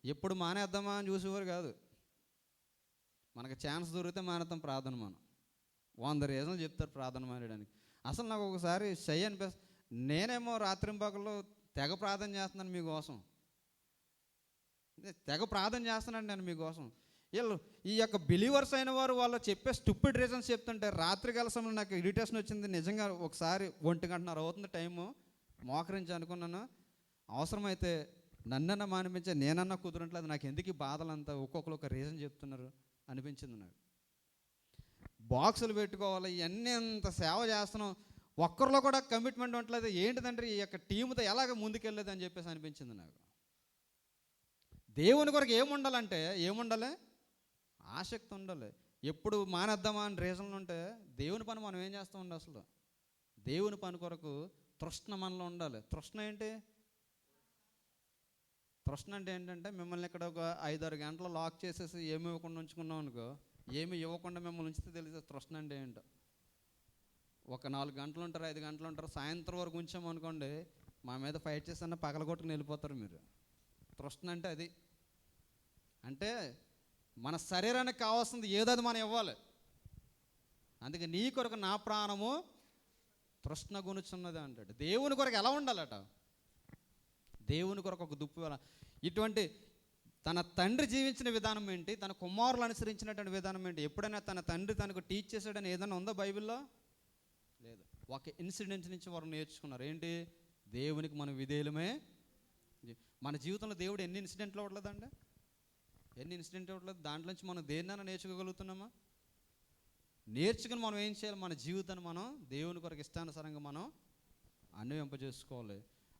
ఎప్పుడు మానేద్దామా అని చూసేవారు కాదు. మనకు ఛాన్స్ దొరికితే మానేద్దాం ప్రార్థన. మనం 100 రీజన్లు చెప్తారు ప్రార్థన మానేయడానికి. అసలు నాకు ఒకసారి షై అనిపిస్తుంది. నేనేమో రాత్రింపగలు తెగ ప్రార్థన చేస్తున్నాను మీకోసం, తెగ ప్రార్థన చేస్తున్నాను నేను మీకోసం. వీళ్ళు ఈ యొక్క బిలీవర్స్ అయిన వారు వాళ్ళు చెప్పే స్టూపిడ్ రీజన్స్ చెప్తుంటే రాత్రికాల సమయంలో నాకు ఇరిటేషన్ వచ్చింది. నిజంగా ఒకసారి 1:30 అవుతుంది టైము, మోకరించి అనుకున్నాను, అవసరమైతే నన్నన్నా మానిపించే, నేనన్నా కుదరట్లేదు, నాకు ఎందుకు ఈ బాధలంతా, ఒక్కొక్కరు ఒక రీజన్ చెప్తున్నారు అనిపించింది నాకు. బాక్సులు పెట్టుకోవాలి, ఇవన్నీ అంత సేవ చేస్తున్నాం, ఒక్కరిలో కూడా కమిట్మెంట్ ఉండట్లేదు, ఏంటిదంటే ఈ యొక్క టీముతో ఎలాగ ముందుకెళ్ళలేదు అని చెప్పేసి అనిపించింది నాకు. దేవుని కొరకు ఏముండాలంటే ఏముండాలి? ఆసక్తి ఉండాలి. ఎప్పుడు మానేద్దామా అని రీజన్లు ఉంటే దేవుని పని మనం ఏం చేస్తూ ఉండాలి? అసలు దేవుని పని కొరకు తృష్ణ మనలో ఉండాలి. తృష్ణ ఏంటి? తృష్ణ అంటే ఏంటంటే మిమ్మల్ని ఇక్కడ ఒక 5-6 గంటలు లాక్ చేసేసి ఏమి ఇవ్వకుండా ఉంచుకున్నాం అనుకో, ఏమి ఇవ్వకుండా మిమ్మల్ని ఉంచితే తెలిసే తృష్ణ అంటే ఏంటో. ఒక 4 గంటలు ఉంటారు, 5 గంటలు ఉంటారు, సాయంత్రం వరకు ఉంచామనుకోండి, మా మీద ఫైట్ చేసన్నా పగలగొట్టుకుని వెళ్ళిపోతారు మీరు. తృష్ణ అంటే అది. అంటే మన శరీరానికి కావాల్సింది ఏదో అది మనం ఇవ్వాలి. అందుకే నీ కొరకు నా ప్రాణము తృష్ణ గునుచున్నది అంటాడు. దేవుని కొరకు ఎలా ఉండాలట? దేవుని కొరకు ఒక దుప్పు. ఇటువంటి తన తండ్రి జీవించిన విధానం ఏంటి, తన కుమారులు అనుసరించినటువంటి విధానం ఏంటి? ఎప్పుడైనా తన తండ్రి తనకు టీచ్ చేశాడని ఏదైనా ఉందో బైబిల్లో? లేదు. ఒక ఇన్సిడెంట్ నుంచి వారు నేర్చుకున్నారు. ఏంటి? దేవునికి మనం విధేయులమే. మన జీవితంలో దేవుడు ఎన్ని ఇన్సిడెంట్లు ఇవ్వట్లేదండి? ఎన్ని ఇన్సిడెంట్లు ఇవ్వట్లేదు? దాంట్లోంచి మనం దేన్నైనా నేర్చుకోగలుగుతున్నామా? నేర్చుకుని మనం ఏం చేయాలి? మన జీవితాన్ని మనం దేవుని కొరకు ఇష్టానుసారంగా మనం అన్వయింపజేసుకోవాలి.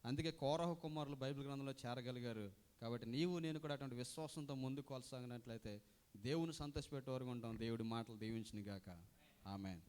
అందుకే కోరహు కుమారులు బైబిల్ గ్రంథంలో చేరగలిగారు. కాబట్టి నీవు నేను కూడా అటువంటి విశ్వాసంతో ముందుకు కొనసాగినట్లయితే దేవుని సంతోషపెట్టే వరకు ఉంటాం. దేవుడి మాటలు దీవించును గాక. ఆమేన్.